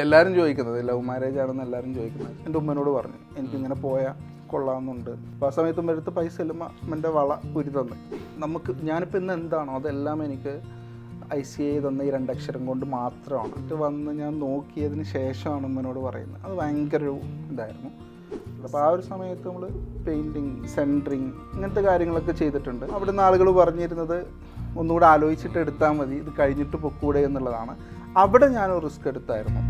എല്ലാവരും ചോദിക്കുന്നത് love marriage ആണെന്ന് എല്ലാവരും ചോദിക്കുന്നത്. എൻ്റെ ഉമ്മനോട് പറഞ്ഞു എനിക്കിങ്ങനെ പോയാൽ കൊള്ളാമെന്നുണ്ട്. അപ്പോൾ ആ സമയത്ത് ഉമ്മടുത്ത് പൈസ ഇല്ലുമ്പോൾ അമ്മൻ്റെ വള ഉരി തന്നു. ഞാനിപ്പോൾ ഇന്ന് എന്താണോ അതെല്ലാം എനിക്ക് ICI തന്ന ഈ 2 അക്ഷരം കൊണ്ട് മാത്രമാണ്. ഇത് വന്ന് ഞാൻ നോക്കിയതിന് ശേഷമാണ് ഉമ്മനോട് പറയുന്നത്. അത് ഭയങ്കര ഒരു ഇതായിരുന്നു. അപ്പോൾ ആ ഒരു സമയത്ത് നമ്മൾ പെയിൻറ്റിങ്, സെൻറ്ററിങ് ഇങ്ങനത്തെ കാര്യങ്ങളൊക്കെ ചെയ്തിട്ടുണ്ട്. അവിടുന്ന് ആളുകൾ പറഞ്ഞിരുന്നത് ഒന്നുകൂടെ ആലോചിച്ചിട്ട് എടുത്താൽ മതി, ഇത് കഴിഞ്ഞിട്ട് പൊക്കൂടെ എന്നുള്ളതാണ്. അവിടെ ഞാനൊരു റിസ്ക് എടുത്തായിരുന്നു.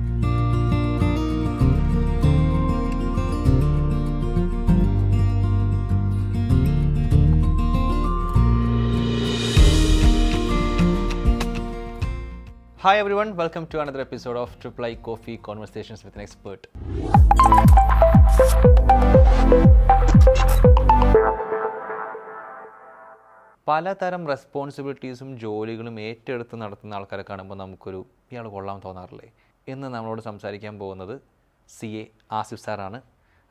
Hi everyone, welcome to another episode of Triple I Coffee Conversations with an Expert. പലതരം റെസ്പോൺസിബിലിറ്റീസും ജോലികളും ഏറ്റെടുത്ത് നടത്തുന്ന ആൾക്കാരെ കാണുമ്പോൾ നമുക്കൊരു ഇയാൾ കൊള്ളാൻ തോന്നാറില്ലേ. ഇന്ന് നമ്മളോട് സംസാരിക്കാൻ പോകുന്നത് CA ആസിഫ് സാറാണ്.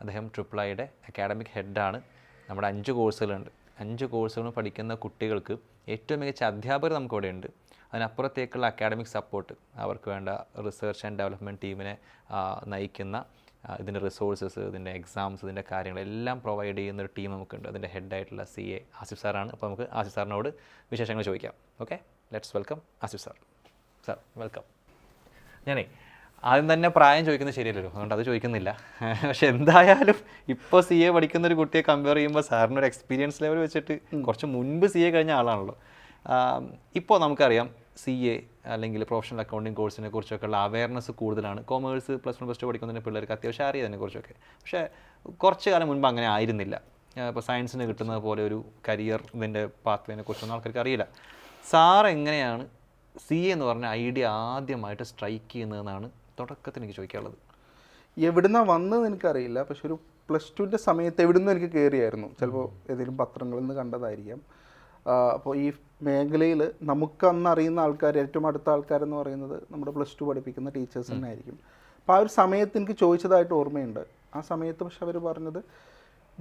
അദ്ദേഹം ട്രിപ്പിൾ ഐയുടെ അക്കാഡമിക് ഹെഡാണ്. നമ്മുടെ 5 കോഴ്സുകളുണ്ട്. 5 കോഴ്സുകളും പഠിക്കുന്ന കുട്ടികൾക്ക് ഏറ്റവും മികച്ച അധ്യാപകർ നമുക്കിവിടെ ഉണ്ട്. അതിനപ്പുറത്തേക്കുള്ള അക്കാഡമിക് സപ്പോർട്ട്, അവർക്ക് വേണ്ട റിസർച്ച് ആൻഡ് ഡെവലപ്മെൻറ്റ് ടീമിനെ നയിക്കുന്ന ഇതിൻ്റെ റിസോഴ്സസ്, ഇതിൻ്റെ എക്സാംസ്, ഇതിൻ്റെ കാര്യങ്ങളെല്ലാം പ്രൊവൈഡ് ചെയ്യുന്ന ഒരു ടീം നമുക്കുണ്ട്. അതിൻ്റെ ഹെഡായിട്ടുള്ള CA ആസിഫ് സാറാണ്. അപ്പോൾ നമുക്ക് ആസിഫ് സാറിനോട് വിശേഷങ്ങൾ ചോദിക്കാം. Okay, let's welcome Asif sir. Sir welcome. ഞാനേ ആദ്യം തന്നെ പ്രായം ചോദിക്കുന്നത് ശരിയല്ലല്ലോ, അതുകൊണ്ട് അത് ചോദിക്കുന്നില്ല. പക്ഷെ എന്തായാലും ഇപ്പോൾ CA പഠിക്കുന്ന ഒരു കുട്ടിയെ കമ്പയർ ചെയ്യുമ്പോൾ സാറിനൊരു എക്സ്പീരിയൻസ് ലെവൽ വെച്ചിട്ട് കുറച്ച് മുൻപ് CA കഴിഞ്ഞ ആളാണല്ലോ. ഇപ്പോൾ നമുക്കറിയാം CA അല്ലെങ്കിൽ പ്രൊഫഷണൽ അക്കൗണ്ടിങ് കോഴ്സിനെ കുറിച്ചൊക്കെയുള്ള അവയർനെസ് കൂടുതലാണ്. കോമേഴ്സ് +1 +2 പഠിക്കുന്ന പിള്ളേർക്ക് അത്യാവശ്യം അറിയാതിനെക്കുറിച്ചൊക്കെ. പക്ഷേ കുറച്ച് കാലം മുൻപ് അങ്ങനെ ആയിരുന്നില്ല. ഇപ്പോൾ സയൻസിന് കിട്ടുന്നത് പോലെ ഒരു കരിയർ ഇതിൻ്റെ പാത്വേനെ കുറിച്ചൊന്നും ആൾക്കാർക്ക് അറിയില്ല. സാർ എങ്ങനെയാണ് CA എന്ന് പറഞ്ഞ ഐഡിയ ആദ്യമായിട്ട് സ്ട്രൈക്ക് ചെയ്യുന്നതെന്നാണ് തുടക്കത്തിൽ എനിക്ക് ചോദിക്കാനുള്ളത്. എവിടുന്നാണ് വന്നതെന്ന് എനിക്കറിയില്ല. പക്ഷെ ഒരു +2ൻ്റെ സമയത്ത് എവിടുന്ന് എനിക്ക് കയറിയായിരുന്നു. ചിലപ്പോൾ ഏതെങ്കിലും പത്രങ്ങളിൽ നിന്ന് കണ്ടതായിരിക്കാം. അപ്പോൾ ഈ മേഖലയിൽ നമുക്ക് അന്ന് അറിയുന്ന ആൾക്കാർ, ഏറ്റവും അടുത്ത ആൾക്കാരെന്ന് പറയുന്നത് നമ്മുടെ +2 പഠിപ്പിക്കുന്ന ടീച്ചേഴ്സ് തന്നെ ആയിരിക്കും. അപ്പോൾ ആ ഒരു സമയത്ത് എനിക്ക് ചോദിച്ചതായിട്ട് ഓർമ്മയുണ്ട്. ആ സമയത്ത് പക്ഷെ അവർ പറഞ്ഞത്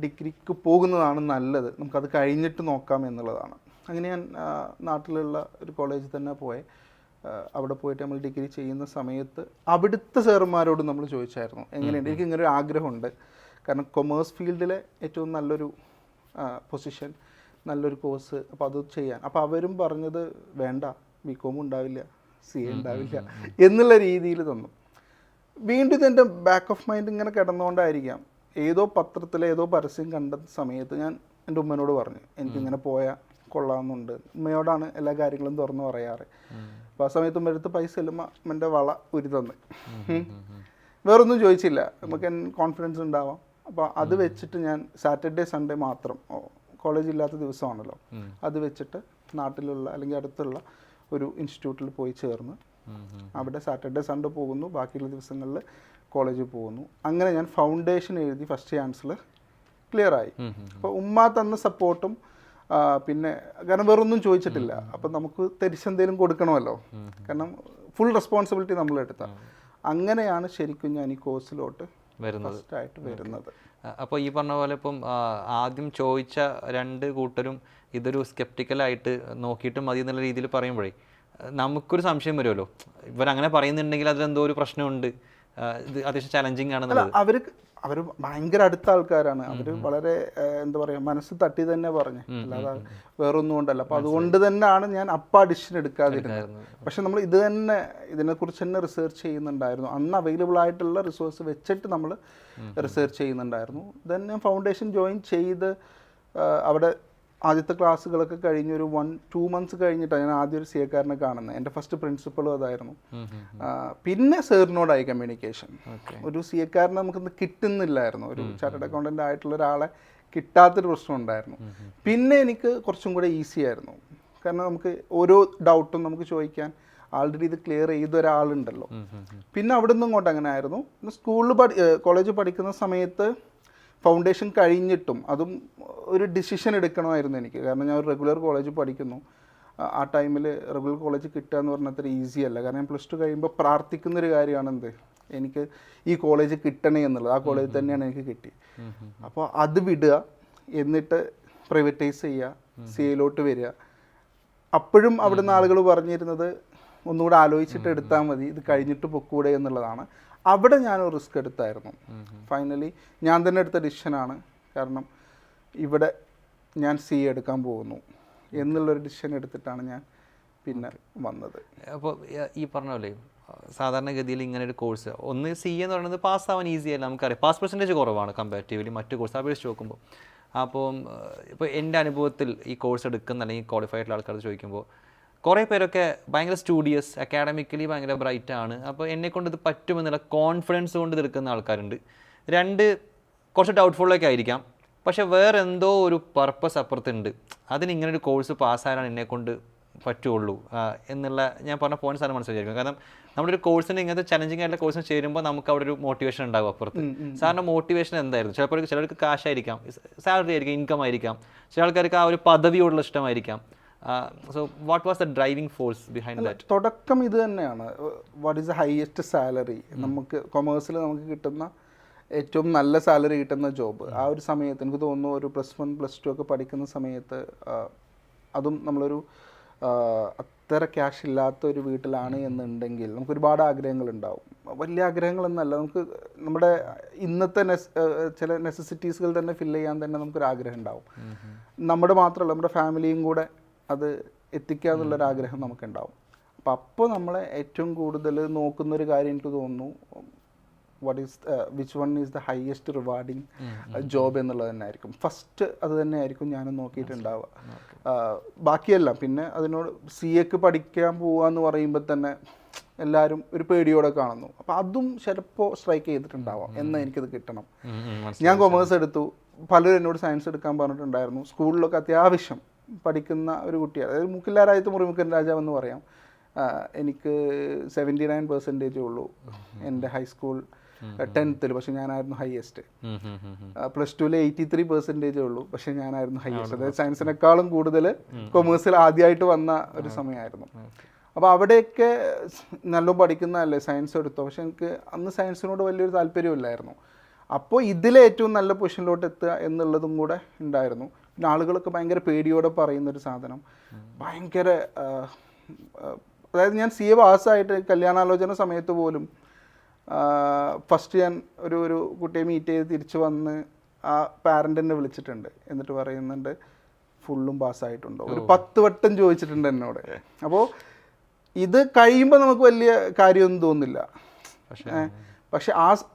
ഡിഗ്രിക്ക് പോകുന്നതാണ് നല്ലത്, നമുക്കത് കഴിഞ്ഞിട്ട് നോക്കാം എന്നുള്ളതാണ്. അങ്ങനെ ഞാൻ നാട്ടിലുള്ള ഒരു കോളേജിൽ തന്നെ അവിടെ പോയിട്ട് നമ്മൾ ഡിഗ്രി ചെയ്യുന്ന സമയത്ത് അവിടുത്തെ സാറുമാരോട് നമ്മൾ ചോദിച്ചായിരുന്നു എങ്ങനെയുണ്ട്, എനിക്ക് ഇങ്ങനെ ഒരു ആഗ്രഹമുണ്ട്. കാരണം കൊമേഴ്സ് ഫീൽഡിലെ ഏറ്റവും നല്ലൊരു പൊസിഷൻ, നല്ലൊരു കോഴ്സ്, അപ്പോൾ അത് ചെയ്യാൻ. അപ്പോൾ അവരും പറഞ്ഞത് വേണ്ട, BCom ഉണ്ടാവില്ല, CA ഉണ്ടാവില്ല എന്നുള്ള രീതിയിൽ തന്നു. വീണ്ടും ഇതെൻ്റെ ബാക്ക് ഓഫ് മൈൻഡ് ഇങ്ങനെ കിടന്നുകൊണ്ടായിരിക്കാം, ഏതോ പത്രത്തിലെ ഏതോ പരസ്യം കണ്ട സമയത്ത് ഞാൻ എൻ്റെ ഉമ്മനോട് പറഞ്ഞു എനിക്കിങ്ങനെ പോയാൽ കൊള്ളാമെന്നുണ്ട്. ഉമ്മയോടാണ് എല്ലാ കാര്യങ്ങളും തുറന്ന് പറയാറ്. അപ്പോൾ ആ സമയത്ത് ഉമ്മടുത്ത് പൈസ ഇല്ലുമ്പോൾ അമ്മൻ്റെ വള ഉരി തന്നു. വേറൊന്നും ചോദിച്ചില്ല, നമുക്ക് കോൺഫിഡൻസ് ഉണ്ടാവാം. അപ്പോൾ അത് വെച്ചിട്ട് ഞാൻ സാറ്റർഡേ സൺഡേ മാത്രം, കോളേജ് ഇല്ലാത്ത ദിവസമാണല്ലോ, അത് വെച്ചിട്ട് നാട്ടിലുള്ള അല്ലെങ്കിൽ അടുത്തുള്ള ഒരു ഇൻസ്റ്റിറ്റ്യൂട്ടിൽ പോയി ചേർന്ന് അവിടെ സാറ്റർഡേ സൺഡേ പോകുന്നു, ബാക്കിയുള്ള ദിവസങ്ങളിൽ കോളേജിൽ പോകുന്നു. അങ്ങനെ ഞാൻ ഫൗണ്ടേഷൻ എഴുതി ഫസ്റ്റ് ചാൻസിൽ ക്ലിയറായി. അപ്പോൾ ഉമ്മ തന്ന സപ്പോർട്ടും പിന്നെ കാരണം വേറൊന്നും ചോദിച്ചിട്ടില്ല. അപ്പം നമുക്ക് തിരിച്ചെന്തേലും കൊടുക്കണമല്ലോ, കാരണം ഫുൾ റെസ്പോൺസിബിലിറ്റി നമ്മളെടുത്ത. അങ്ങനെയാണ് ശരിക്കും ഞാൻ ഈ കോഴ്സിലോട്ട് ഫസ്റ്റായിട്ട് വരുന്നത്. അപ്പോൾ ഈ പറഞ്ഞ പോലെ ഇപ്പം ആദ്യം ചോദിച്ച 2 കൂട്ടരും ഇതൊരു സ്കെപ്റ്റിക്കലായിട്ട് നോക്കിയിട്ട് മതി എന്നുള്ള രീതിയിൽ പറയുമ്പോഴേ നമുക്കൊരു സംശയം വരുമല്ലോ, ഇവരങ്ങനെ പറയുന്നുണ്ടെങ്കിൽ അതിലെന്തോ ഒരു പ്രശ്നമുണ്ട്, ഇത് അത്യാവശ്യം ചലഞ്ചിങ് ആണെന്നുള്ളത്. അവർ ഭയങ്കര അടുത്ത ആൾക്കാരാണ്. അവർ വളരെ എന്താ പറയുക, മനസ്സ് തട്ടി തന്നെ പറഞ്ഞു, അല്ലാതെ വേറൊന്നും കൊണ്ടല്ല. അപ്പോൾ അതുകൊണ്ട് തന്നെയാണ് ഞാൻ അഡിഷൻ എടുക്കാതിരുന്നത്. പക്ഷെ നമ്മൾ ഇത് തന്നെ ഇതിനെക്കുറിച്ച് തന്നെ റിസർച്ച് ചെയ്യുന്നുണ്ടായിരുന്നു. അന്ന് അവൈലബിൾ ആയിട്ടുള്ള റിസോഴ്സ് വെച്ചിട്ട് നമ്മൾ റിസർച്ച് ചെയ്യുന്നുണ്ടായിരുന്നു. ദെൻ ഞാൻ ഫൗണ്ടേഷൻ ജോയിൻ ചെയ്ത് അവിടെ ആദ്യത്തെ ക്ലാസ്സുകളൊക്കെ കഴിഞ്ഞ് ഒരു 1-2 മന്ത്സ് കഴിഞ്ഞിട്ടാണ് ഞാൻ ആദ്യം ഒരു CA-കാരനെ കാണുന്നത്. എൻ്റെ ഫസ്റ്റ് പ്രിൻസിപ്പളും അതായിരുന്നു. പിന്നെ സാറിനോടായി കമ്മ്യൂണിക്കേഷൻ. ഒരു CA-കാരനെ നമുക്കിന്ന് കിട്ടുന്നില്ലായിരുന്നു, ഒരു ചാർട്ടേഡ് അക്കൗണ്ടൻ്റ് ആയിട്ടുള്ള ഒരാളെ കിട്ടാത്തൊരു പ്രശ്നം ഉണ്ടായിരുന്നു. പിന്നെ എനിക്ക് കുറച്ചും കൂടെ ഈസി ആയിരുന്നു, കാരണം നമുക്ക് ഓരോ ഡൗട്ടും നമുക്ക് ചോദിക്കാൻ ആൾറെഡി ഇത് ക്ലിയർ ചെയ്ത ഒരാളുണ്ടല്ലോ. പിന്നെ അവിടെ നിന്നും ഇങ്ങോട്ട് അങ്ങനെ ആയിരുന്നു. കോളേജ് പഠിക്കുന്ന സമയത്ത് ഫൗണ്ടേഷൻ കഴിഞ്ഞിട്ടും അതും ഒരു ഡിസിഷൻ എടുക്കണമായിരുന്നു എനിക്ക്. കാരണം ഞാൻ ഒരു റെഗുലർ കോളേജ് പഠിക്കുന്നു. ആ ടൈമിൽ റെഗുലർ കോളേജ് കിട്ടുക എന്ന് പറഞ്ഞാൽ അത്ര ഈസി അല്ല. കാരണം ഞാൻ +2 കഴിയുമ്പോൾ പ്രാർത്ഥിക്കുന്നൊരു കാര്യമാണെന്ത്, എനിക്ക് ഈ കോളേജ് കിട്ടണേ എന്നുള്ളത്. ആ കോളേജ് തന്നെയാണ് എനിക്ക് കിട്ടി. അപ്പോൾ അത് വിടുക, എന്നിട്ട് പ്രൈവറ്റൈസ് ചെയ്യുക, CA-ലോട്ട് വരിക. അപ്പോഴും അവിടുന്ന് ആളുകൾ പറഞ്ഞിരുന്നത് ഒന്നുകൂടെ ആലോചിച്ചിട്ട് എടുത്താൽ മതി, ഇത് കഴിഞ്ഞിട്ട് പൊക്കൂടെ എന്നുള്ളതാണ്. അവിടെ ഞാനൊരു റിസ്ക് എടുത്തായിരുന്നു. ഫൈനലി ഞാൻ തന്നെ എടുത്ത ഡിസിഷനാണ്. കാരണം ഇവിടെ ഞാൻ CA എടുക്കാൻ പോകുന്നു എന്നുള്ളൊരു ഡിസിഷൻ എടുത്തിട്ടാണ് ഞാൻ പിന്നെ വന്നത്. അപ്പോൾ ഈ പറഞ്ഞ പോലെ സാധാരണഗതിയിൽ ഇങ്ങനെ ഒരു കോഴ്സ് ഒന്ന് CA എന്ന് പറയുന്നത് പാസ്സാവാൻ ഈസി അല്ല, നമുക്കറിയാം. പാസ് പെർസെൻറ്റേജ് കുറവാണ് കമ്പാരിറ്റീവ്ലി മറ്റു കോഴ്സ് അപേക്ഷിച്ച് നോക്കുമ്പോൾ. അപ്പം ഇപ്പോൾ എൻ്റെ അനുഭവത്തിൽ ഈ കോഴ്സ് എടുക്കുന്ന അല്ലെങ്കിൽ ക്വാളിഫൈ ആയിട്ടുള്ള ആൾക്കാർ ചോദിക്കുമ്പോൾ കുറേ പേരൊക്കെ ഭയങ്കര സ്റ്റുഡിയസ്, അക്കാഡമിക്കലി ഭയങ്കര ബ്രൈറ്റ് ആണ്, അപ്പോൾ എന്നെക്കൊണ്ട് ഇത് പറ്റുമെന്നുള്ള കോൺഫിഡൻസ് കൊണ്ട് ഇത് എടുക്കുന്ന ആൾക്കാരുണ്ട്. രണ്ട്, കുറച്ച് ഡൗട്ട്ഫുള്ളൊക്കെ ആയിരിക്കാം, പക്ഷേ വേറെ എന്തോ ഒരു പർപ്പസ് അപ്പുറത്തുണ്ട്, അതിന് ഇങ്ങനെ ഒരു കോഴ്സ് പാസ്സായാലാണ് എന്നെക്കൊണ്ട് പറ്റുള്ളൂ എന്നുള്ള ഞാൻ പറഞ്ഞ പോയിന്റ്സ് ആണ് മനസ്സിലായിരിക്കും. കാരണം നമ്മുടെ ഒരു കോഴ്സിന് ഇങ്ങനത്തെ ചലഞ്ചിങ് ആയിട്ടുള്ള കോഴ്സിന് ചേരുമ്പോൾ നമുക്ക് അവിടെ ഒരു മോട്ടിവേഷൻ ഉണ്ടാകും അപ്പുറത്ത്. സാറിൻ്റെ മോട്ടിവേഷൻ എന്തായിരുന്നു? ചിലപ്പോൾ ചിലർക്ക് കാശായിരിക്കാം, സാലറി ആയിരിക്കാം, ഇൻകം ആയിരിക്കാം, ചില ആൾക്കാർക്ക് ആ ഒരു പദവിയോടുള്ള ഇഷ്ടമായിരിക്കാം. So what was the driving force behind that? തുടക്കം ഇത് തന്നെയാണ്. What is the highest salary? നമുക്ക് കൊമേഴ്സിൽ നമുക്ക് കിട്ടുന്ന ഏറ്റവും നല്ല സാലറി കിട്ടുന്ന ജോബ് ആ ഒരു സമയത്ത് എനിക്ക് തോന്നുന്നു ഒരു +1 +2 ഒക്കെ പഠിക്കുന്ന സമയത്ത്, അതും നമ്മളൊരു അത്ര ക്യാഷ് ഇല്ലാത്ത ഒരു വീട്ടിലാണ് എന്നുണ്ടെങ്കിൽ നമുക്ക് ഒരുപാട് ആഗ്രഹങ്ങളുണ്ടാവും. വലിയ ആഗ്രഹങ്ങളെന്നല്ല, നമുക്ക് നമ്മുടെ ഇന്നത്തെ ചില നെസസിറ്റീസുകൾ തന്നെ ഫില്ല് ചെയ്യാൻ തന്നെ നമുക്കൊരു ആഗ്രഹം ഉണ്ടാവും. നമ്മുടെ മാത്രമല്ല, നമ്മുടെ ഫാമിലിയും കൂടെ അത് എത്തിക്കുക എന്നുള്ളൊരാഗ്രഹം നമുക്കുണ്ടാവും. അപ്പോൾ നമ്മളെ ഏറ്റവും കൂടുതൽ നോക്കുന്നൊരു കാര്യം എനിക്ക് തോന്നുന്നു which one is the highest rewarding job എന്നുള്ളത് തന്നെ ആയിരിക്കും. ഫസ്റ്റ് അത് തന്നെ ആയിരിക്കും ഞാനും നോക്കിയിട്ടുണ്ടാവുക. ബാക്കിയെല്ലാം പിന്നെ അതിനോട് CAക്ക് പഠിക്കാൻ പോവാന്ന് പറയുമ്പോൾ തന്നെ എല്ലാവരും ഒരു പേടിയോടെ കാണുന്നു. അപ്പോൾ അതും ചിലപ്പോൾ സ്ട്രൈക്ക് ചെയ്തിട്ടുണ്ടാവാം, എന്നാൽ എനിക്കത് കിട്ടണം. ഞാൻ കൊമേഴ്സ് എടുത്തു, പലരും എന്നോട് സയൻസ് എടുക്കാൻ പറഞ്ഞിട്ടുണ്ടായിരുന്നു. സ്കൂളിലൊക്കെ അത്യാവശ്യം പഠിക്കുന്ന ഒരു കുട്ടിയാണ്, അതായത് മുക്കില്ലാരായത്ത് മുറിമുക്കൻ രാജാവ് എന്ന് പറയാം. എനിക്ക് 79% ഉള്ളൂ എൻ്റെ ഹൈസ്കൂൾ 10th, പക്ഷെ ഞാനായിരുന്നു ഹയസ്റ്റ്. +2 83% ഉള്ളൂ, പക്ഷെ ഞാനായിരുന്നു ഹയസ്റ്റ്. അതായത് സയൻസിനേക്കാളും കൂടുതൽ കൊമേഴ്സിൽ ആദ്യമായിട്ട് വന്ന ഒരു സമയമായിരുന്നു. അപ്പോൾ അവിടെയൊക്കെ നല്ലോണം പഠിക്കുന്നതല്ലേ, സയൻസ് എടുത്തോ, പക്ഷെ എനിക്ക് അന്ന് സയൻസിനോട് വലിയൊരു താല്പര്യമില്ലായിരുന്നു. അപ്പോൾ ഇതിലെ ഏറ്റവും നല്ല പൊസിഷനിലോട്ട് എത്തുക എന്നുള്ളതും കൂടെ ഉണ്ടായിരുന്നു. പിന്നെ ആളുകളൊക്കെ ഭയങ്കര പേടിയോടെ പറയുന്നൊരു സാധനം, ഭയങ്കര അതായത് ഞാൻ CA പാസ്സായിട്ട് കല്യാണാലോചന സമയത്ത് പോലും ഫസ്റ്റ് ഞാൻ ഒരു കുട്ടിയെ മീറ്റ് ചെയ്ത് തിരിച്ച് വന്ന് ആ പാരൻ്റ് എന്നെ വിളിച്ചിട്ടുണ്ട്. എന്നിട്ട് പറയുന്നുണ്ട് ഫുള്ളും പാസ്സായിട്ടുണ്ടോ, ഒരു 10 വട്ടം ചോദിച്ചിട്ടുണ്ട് എന്നോട്. അപ്പോൾ ഇത് കഴിയുമ്പോൾ നമുക്ക് വലിയ കാര്യമൊന്നും തോന്നില്ല, പക്ഷെ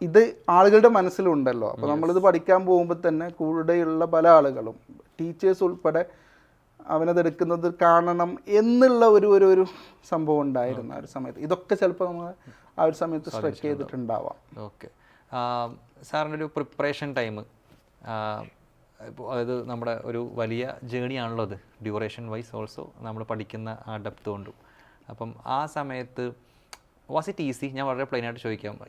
ഇത് ആളുകളുടെ മനസ്സിലുണ്ടല്ലോ. അപ്പോൾ നമ്മളിത് പഠിക്കാൻ പോകുമ്പോൾ തന്നെ കൂടെയുള്ള പല ആളുകളും, ടീച്ചേഴ്സ് ഉൾപ്പെടെ, അവനതെടുക്കുന്നത് കാണണം എന്നുള്ള ഒരു സംഭവം ഉണ്ടായിരുന്നു ആ ഒരു സമയത്ത്. ഇതൊക്കെ ചിലപ്പോൾ നമ്മൾ ആ ഒരു സമയത്ത് സ്ട്രെച്ച് ചെയ്തിട്ടുണ്ടാവാം. ഓക്കെ, സാറിൻ്റെ ഒരു പ്രിപ്പറേഷൻ ടൈം, ഇപ്പോൾ അതായത് നമ്മുടെ ഒരു വലിയ ജേണി ആണല്ലോ അത്, ഡ്യൂറേഷൻ വൈസ് ഓൾസോ നമ്മൾ പഠിക്കുന്ന ആ ഡെപ്ത് കൊണ്ടും. അപ്പം ആ സമയത്ത് വാസ് ഇറ്റ് ഈസി? ഞാൻ വളരെ പ്ലെയിനായിട്ട് ചോദിക്കാം.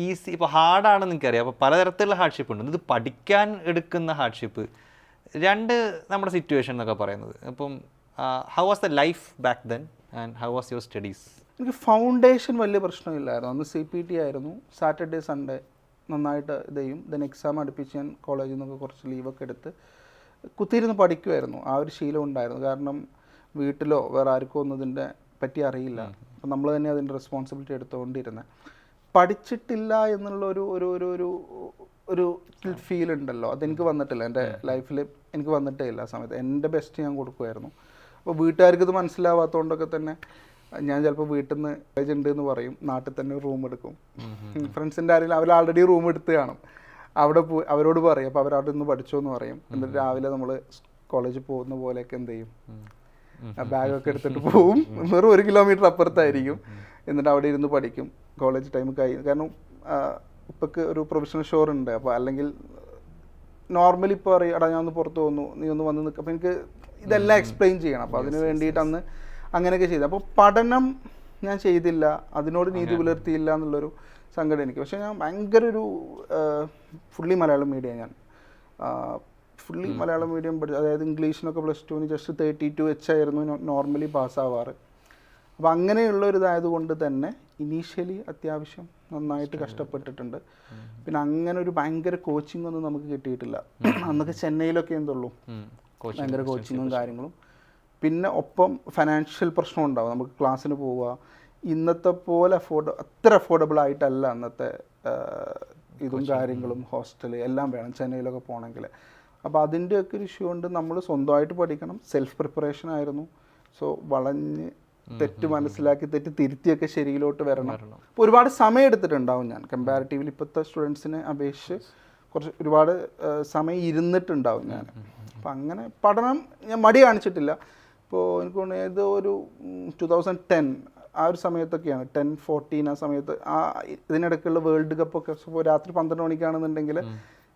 ഈസി ഇപ്പോൾ ഹാർഡാണെന്ന് എനിക്കറിയാം, അപ്പോൾ പലതരത്തിലുള്ള ഹാർഡ്ഷിപ്പ് ഉണ്ട്. ഇത് പഠിക്കാൻ എടുക്കുന്ന ഹാർഡ്ഷിപ്പ്, രണ്ട് നമ്മുടെ സിറ്റുവേഷൻ എന്നൊക്കെ പറയുന്നത്. അപ്പം how was the life back then and how was your studies? എനിക്ക് ഫൗണ്ടേഷൻ വലിയ പ്രശ്നമില്ലായിരുന്നു. അന്ന് CPT ആയിരുന്നു, സാറ്റർഡേ സൺഡേ നന്നായിട്ട് ഇത് ചെയ്യും. ദെൻ എക്സാം അടുപ്പിച്ച് ഞാൻ കോളേജിൽ നിന്നൊക്കെ കുറച്ച് ലീവൊക്കെ എടുത്ത് കുത്തിയിരുന്ന് പഠിക്കുമായിരുന്നു. ആ ഒരു ശീലം ഉണ്ടായിരുന്നു. കാരണം വീട്ടിലോ വേറെ ആർക്കോ ഒന്നും ഇതിൻ്റെ പറ്റി അറിയില്ല. അപ്പം നമ്മൾ തന്നെ അതിൻ്റെ റെസ്പോൺസിബിലിറ്റി എടുത്തുകൊണ്ടിരുന്നത്. പഠിച്ചിട്ടില്ല എന്നുള്ള ഒരു ഫീൽ ഉണ്ടല്ലോ, അതെനിക്ക് വന്നിട്ടില്ല. എൻ്റെ ലൈഫിൽ എനിക്ക് വന്നിട്ടേ ഇല്ല. ആ സമയത്ത് എൻ്റെ ബെസ്റ്റ് ഞാൻ കൊടുക്കുമായിരുന്നു. അപ്പോൾ വീട്ടുകാർക്ക് ഇത് മനസ്സിലാവാത്തതുകൊണ്ടൊക്കെ തന്നെ ഞാൻ ചിലപ്പോൾ വീട്ടിൽ നിന്ന് കോളേജ് ഉണ്ട് എന്ന് പറയും, നാട്ടിൽ തന്നെ റൂം എടുക്കും. ഫ്രണ്ട്സിൻ്റെ ആരെങ്കിലും അവർ ആൾറെഡി റൂം എടുത്ത് കാണും, അവിടെ പോയി അവരോട് പറയും. അപ്പോൾ അവരവിടെ നിന്ന് പഠിച്ചോ എന്ന് പറയും. എന്നിട്ട് രാവിലെ നമ്മൾ കോളേജിൽ പോകുന്ന പോലെയൊക്കെ എന്ത് ചെയ്യും, ബാഗൊക്കെ എടുത്തിട്ട് പോവും. വെറും 1 കിലോമീറ്റർ അപ്പുറത്തായിരിക്കും. എന്നിട്ട് അവിടെ ഇരുന്ന് പഠിക്കും. കോളേജ് ടൈം കഴിയും. കാരണം ഇപ്പൊക്ക് ഒരു പ്രൊഫഷണൽ ഷോർ ഉണ്ട്. അപ്പോൾ അല്ലെങ്കിൽ നോർമലി ഇപ്പോൾ പറയും, എടാ ഞാൻ ഒന്ന് പുറത്ത് പോകുന്നു, നീ ഒന്ന് വന്ന് നിൽക്കുക. അപ്പോൾ എനിക്ക് ഇതെല്ലാം എക്സ്പ്ലെയിൻ ചെയ്യണം. അപ്പോൾ അതിന് വേണ്ടിയിട്ട് അന്ന് അങ്ങനെയൊക്കെ ചെയ്തു. അപ്പോൾ പഠനം ഞാൻ ചെയ്തില്ല, അതിനോട് നീതി പുലർത്തിയില്ല എന്നുള്ളൊരു സങ്കടം എനിക്ക്. പക്ഷേ ഞാൻ ഭയങ്കര ഒരു ഫുള്ളി മലയാളം മീഡിയം, ഞാൻ ഫുള്ളി മലയാളം മീഡിയം പഠിച്ചു. അതായത് ഇംഗ്ലീഷിനൊക്കെ +2 ജസ്റ്റ് 32 വെച്ചായിരുന്നു നോർമലി പാസ്സാവാറ്. അപ്പോൾ അങ്ങനെയുള്ള ഒരു ഇതായതുകൊണ്ട് തന്നെ ഇനീഷ്യലി അത്യാവശ്യം നന്നായിട്ട് കഷ്ടപ്പെട്ടിട്ടുണ്ട്. പിന്നെ അങ്ങനെ ഒരു ഭയങ്കര കോച്ചിങ് ഒന്നും നമുക്ക് കിട്ടിയിട്ടില്ല. അന്നൊക്കെ ചെന്നൈയിലൊക്കെ എന്തുള്ളൂ ഭയങ്കര കോച്ചിങ്ങും കാര്യങ്ങളും. പിന്നെ ഒപ്പം ഫിനാൻഷ്യൽ പ്രശ്നം ഉണ്ടാവും. നമുക്ക് ക്ലാസ്സിന് പോവുക, ഇന്നത്തെ പോലെ അത്ര അഫോർഡബിൾ ആയിട്ടല്ല അന്നത്തെ ഇതും കാര്യങ്ങളും ഹോസ്റ്റല് എല്ലാം വേണം ചെന്നൈയിലൊക്കെ പോകണമെങ്കിൽ. അപ്പോൾ അതിൻ്റെയൊക്കെ ഒരു ഇഷ്യൂ കൊണ്ട് നമ്മൾ സ്വന്തമായിട്ട് പഠിക്കണം. സെൽഫ് പ്രിപ്പറേഷൻ ആയിരുന്നു. സോ വളഞ്ഞ് തെറ്റ് മനസ്സിലാക്കി തെറ്റ് തിരുത്തിയൊക്കെ ശരിയിലോട്ട് വരണം. അപ്പോൾ ഒരുപാട് സമയം എടുത്തിട്ടുണ്ടാവും ഞാൻ കമ്പാരിറ്റീവ്ലി ഇപ്പോഴത്തെ സ്റ്റുഡൻസിനെ അപേക്ഷിച്ച് ഒരുപാട് സമയം ഇരുന്നിട്ടുണ്ടാവും ഞാൻ. അപ്പം അങ്ങനെ പഠനം ഞാൻ മടി കാണിച്ചിട്ടില്ല. ഇപ്പോൾ എനിക്ക് തോന്നുന്നു ഇത് ഒരു 2010 ആ ഒരു സമയത്തൊക്കെയാണ് 10-14 ആ സമയത്ത് ഇതിനിടയ്ക്കുള്ള വേൾഡ് കപ്പൊക്കെ ഇപ്പോൾ രാത്രി 12 മണിക്കാണെന്നുണ്ടെങ്കിൽ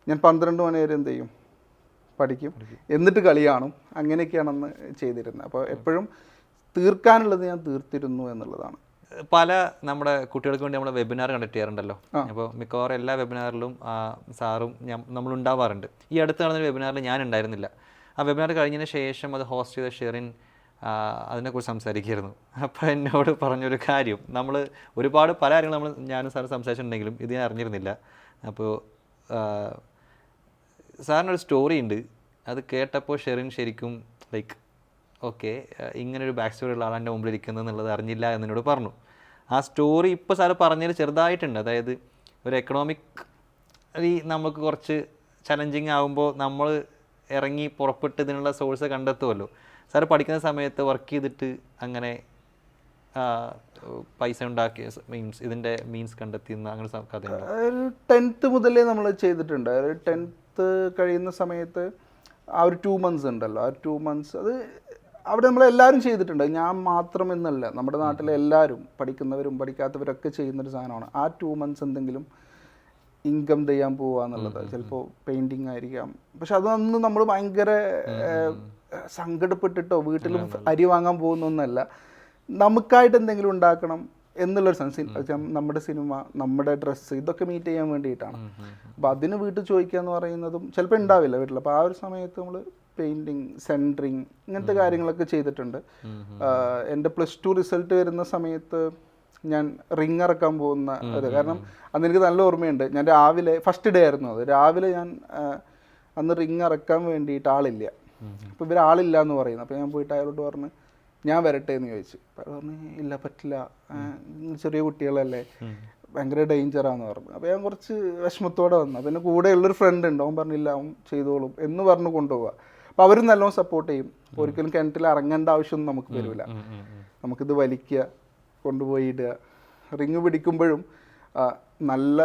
ഞാൻ 12 മണി വരെ എന്ത് ചെയ്യും, പഠിക്കും, എന്നിട്ട് കളി കാണും. അങ്ങനെയൊക്കെയാണെന്ന് ചെയ്തിരുന്നത്. അപ്പോൾ എപ്പോഴും തീർക്കാനുള്ളത് ഞാൻ തീർത്തിരുന്നു എന്നുള്ളതാണ്. പല നമ്മുടെ കുട്ടികൾക്ക് വേണ്ടി നമ്മൾ വെബിനാർ കണ്ടക്ട് ചെയ്യാറുണ്ടല്ലോ. അപ്പോൾ മിക്കവാറും എല്ലാ വെബിനാറിലും സാറും നമ്മളുണ്ടാവാറുണ്ട്. ഈ അടുത്ത് നടന്ന വെബിനാറിൽ ഞാൻ ഉണ്ടായിരുന്നില്ല. ആ വെബിനാർ കഴിഞ്ഞതിന് ശേഷം അത് ഹോസ്റ്റ് ചെയ്ത ഷെറിൻ അതിനെക്കുറിച്ച് സംസാരിക്കുകയായിരുന്നു. അപ്പോൾ എന്നോട് പറഞ്ഞൊരു കാര്യം, നമ്മൾ ഒരുപാട് പല കാര്യങ്ങൾ ഞാനും സാറും സംസാരിച്ചിട്ടുണ്ടെങ്കിലും ഇത് ഞാൻ അറിഞ്ഞിരുന്നില്ല. അപ്പോൾ സാറിനൊരു സ്റ്റോറി ഉണ്ട്. അത് കേട്ടപ്പോൾ ഷെറിൻ ശരിക്കും ലൈക്ക് ഓക്കെ, ഇങ്ങനൊരു ബാക്ക് സ്റ്റോറി ഉള്ള ആളെൻ്റെ മുമ്പിൽ ഇരിക്കുന്നത് എന്നുള്ളത് അറിഞ്ഞില്ല എന്നോട് പറഞ്ഞു. ആ സ്റ്റോറി ഇപ്പോൾ സാറ് പറഞ്ഞതിൽ ചെറുതായിട്ടുണ്ട്. അതായത് ഒരു എക്കണോമിക് നമുക്ക് കുറച്ച് ചലഞ്ചിങ് ആകുമ്പോൾ നമ്മൾ ഇറങ്ങി പുറപ്പെട്ട് ഇതിനുള്ള സോഴ്സ് കണ്ടെത്തുമല്ലോ. സാറ് പഠിക്കുന്ന സമയത്ത് വർക്ക് ചെയ്തിട്ട് അങ്ങനെ പൈസ ഉണ്ടാക്കിയ ഇതിൻ്റെ മീൻസ് കണ്ടെത്തിയെന്ന് അങ്ങനെ കഥയുണ്ട്. ഒരു 10th മുതലേ നമ്മൾ ചെയ്തിട്ടുണ്ട്. ഒരു 10th കഴിയുന്ന സമയത്ത് ആ ഒരു 2 months ഉണ്ടല്ലോ, ആ 2 months അത് അവിടെ നമ്മളെല്ലാവരും ചെയ്തിട്ടുണ്ട്. ഞാൻ മാത്രം എന്നല്ല, നമ്മുടെ നാട്ടിലെ എല്ലാവരും പഠിക്കുന്നവരും പഠിക്കാത്തവരൊക്കെ ചെയ്യുന്നൊരു സാധനമാണ്. ആ 2 months എന്തെങ്കിലും ഇൻകം ചെയ്യാൻ പോവുക എന്നുള്ളത്. ചിലപ്പോൾ പെയിൻറ്റിങ് ആയിരിക്കാം. പക്ഷെ അതൊന്നും നമ്മൾ ഭയങ്കര സങ്കടപ്പെട്ടിട്ടോ വീട്ടിൽ അരി വാങ്ങാൻ പോകുന്നൊന്നല്ല. നമുക്കായിട്ട് എന്തെങ്കിലും ഉണ്ടാക്കണം എന്നുള്ളൊരു നമ്മുടെ സിനിമ, നമ്മുടെ ഡ്രസ്സ്, ഇതൊക്കെ മീറ്റ് ചെയ്യാൻ വേണ്ടിയിട്ടാണ്. അപ്പോൾ അതിന് വീട്ടിൽ ചോദിക്കുക എന്ന് പറയുന്നതും ചിലപ്പോൾ ഉണ്ടാവില്ല വീട്ടിൽ. അപ്പോൾ ആ ഒരു സമയത്ത് നമ്മൾ പെയിൻറ്റിങ്, സെൻറ്ററിങ്, ഇങ്ങനത്തെ കാര്യങ്ങളൊക്കെ ചെയ്തിട്ടുണ്ട്. എൻ്റെ +2 റിസൾട്ട് വരുന്ന സമയത്ത് ഞാൻ റിങ് ഇറക്കാൻ പോകുന്ന ഒരു, കാരണം അന്ന് എനിക്ക് നല്ല ഓർമ്മയുണ്ട്. ഞാൻ രാവിലെ ഫസ്റ്റ് ഡേ ആയിരുന്നു അത്. രാവിലെ ഞാൻ അന്ന് റിങ് ഇറക്കാൻ വേണ്ടിയിട്ട് ആളില്ല. അപ്പോൾ ഇവരാളില്ല എന്ന് പറയുന്നു. അപ്പോൾ ഞാൻ പോയിട്ട് അയാളോട് പറഞ്ഞു ഞാൻ വരട്ടെ എന്ന് ചോദിച്ചു. അപ്പോൾ പറഞ്ഞു ഇല്ല പറ്റില്ല, ചെറിയ കുട്ടികളല്ലേ, ഭയങ്കര ഡേഞ്ചറാന്ന് പറഞ്ഞു. അപ്പോൾ ഞാൻ കുറച്ച് വിഷമത്തോടെ വന്നു. അപ്പോൾ എൻ്റെ കൂടെയുള്ളൊരു ഫ്രണ്ട് ഉണ്ട്, അവൻ പറഞ്ഞില്ല അവൻ ചെയ്തോളും എന്ന് പറഞ്ഞു കൊണ്ടുപോവുക. അപ്പോൾ അവരും നല്ലോണം സപ്പോർട്ട് ചെയ്യും. ഒരിക്കലും കിണറ്റിൽ ഇറങ്ങേണ്ട ആവശ്യമൊന്നും നമുക്ക് വരില്ല. നമുക്കിത് വലിക്കുക, കൊണ്ടുപോയി ഇടുക. റിങ് പിടിക്കുമ്പോഴും നല്ല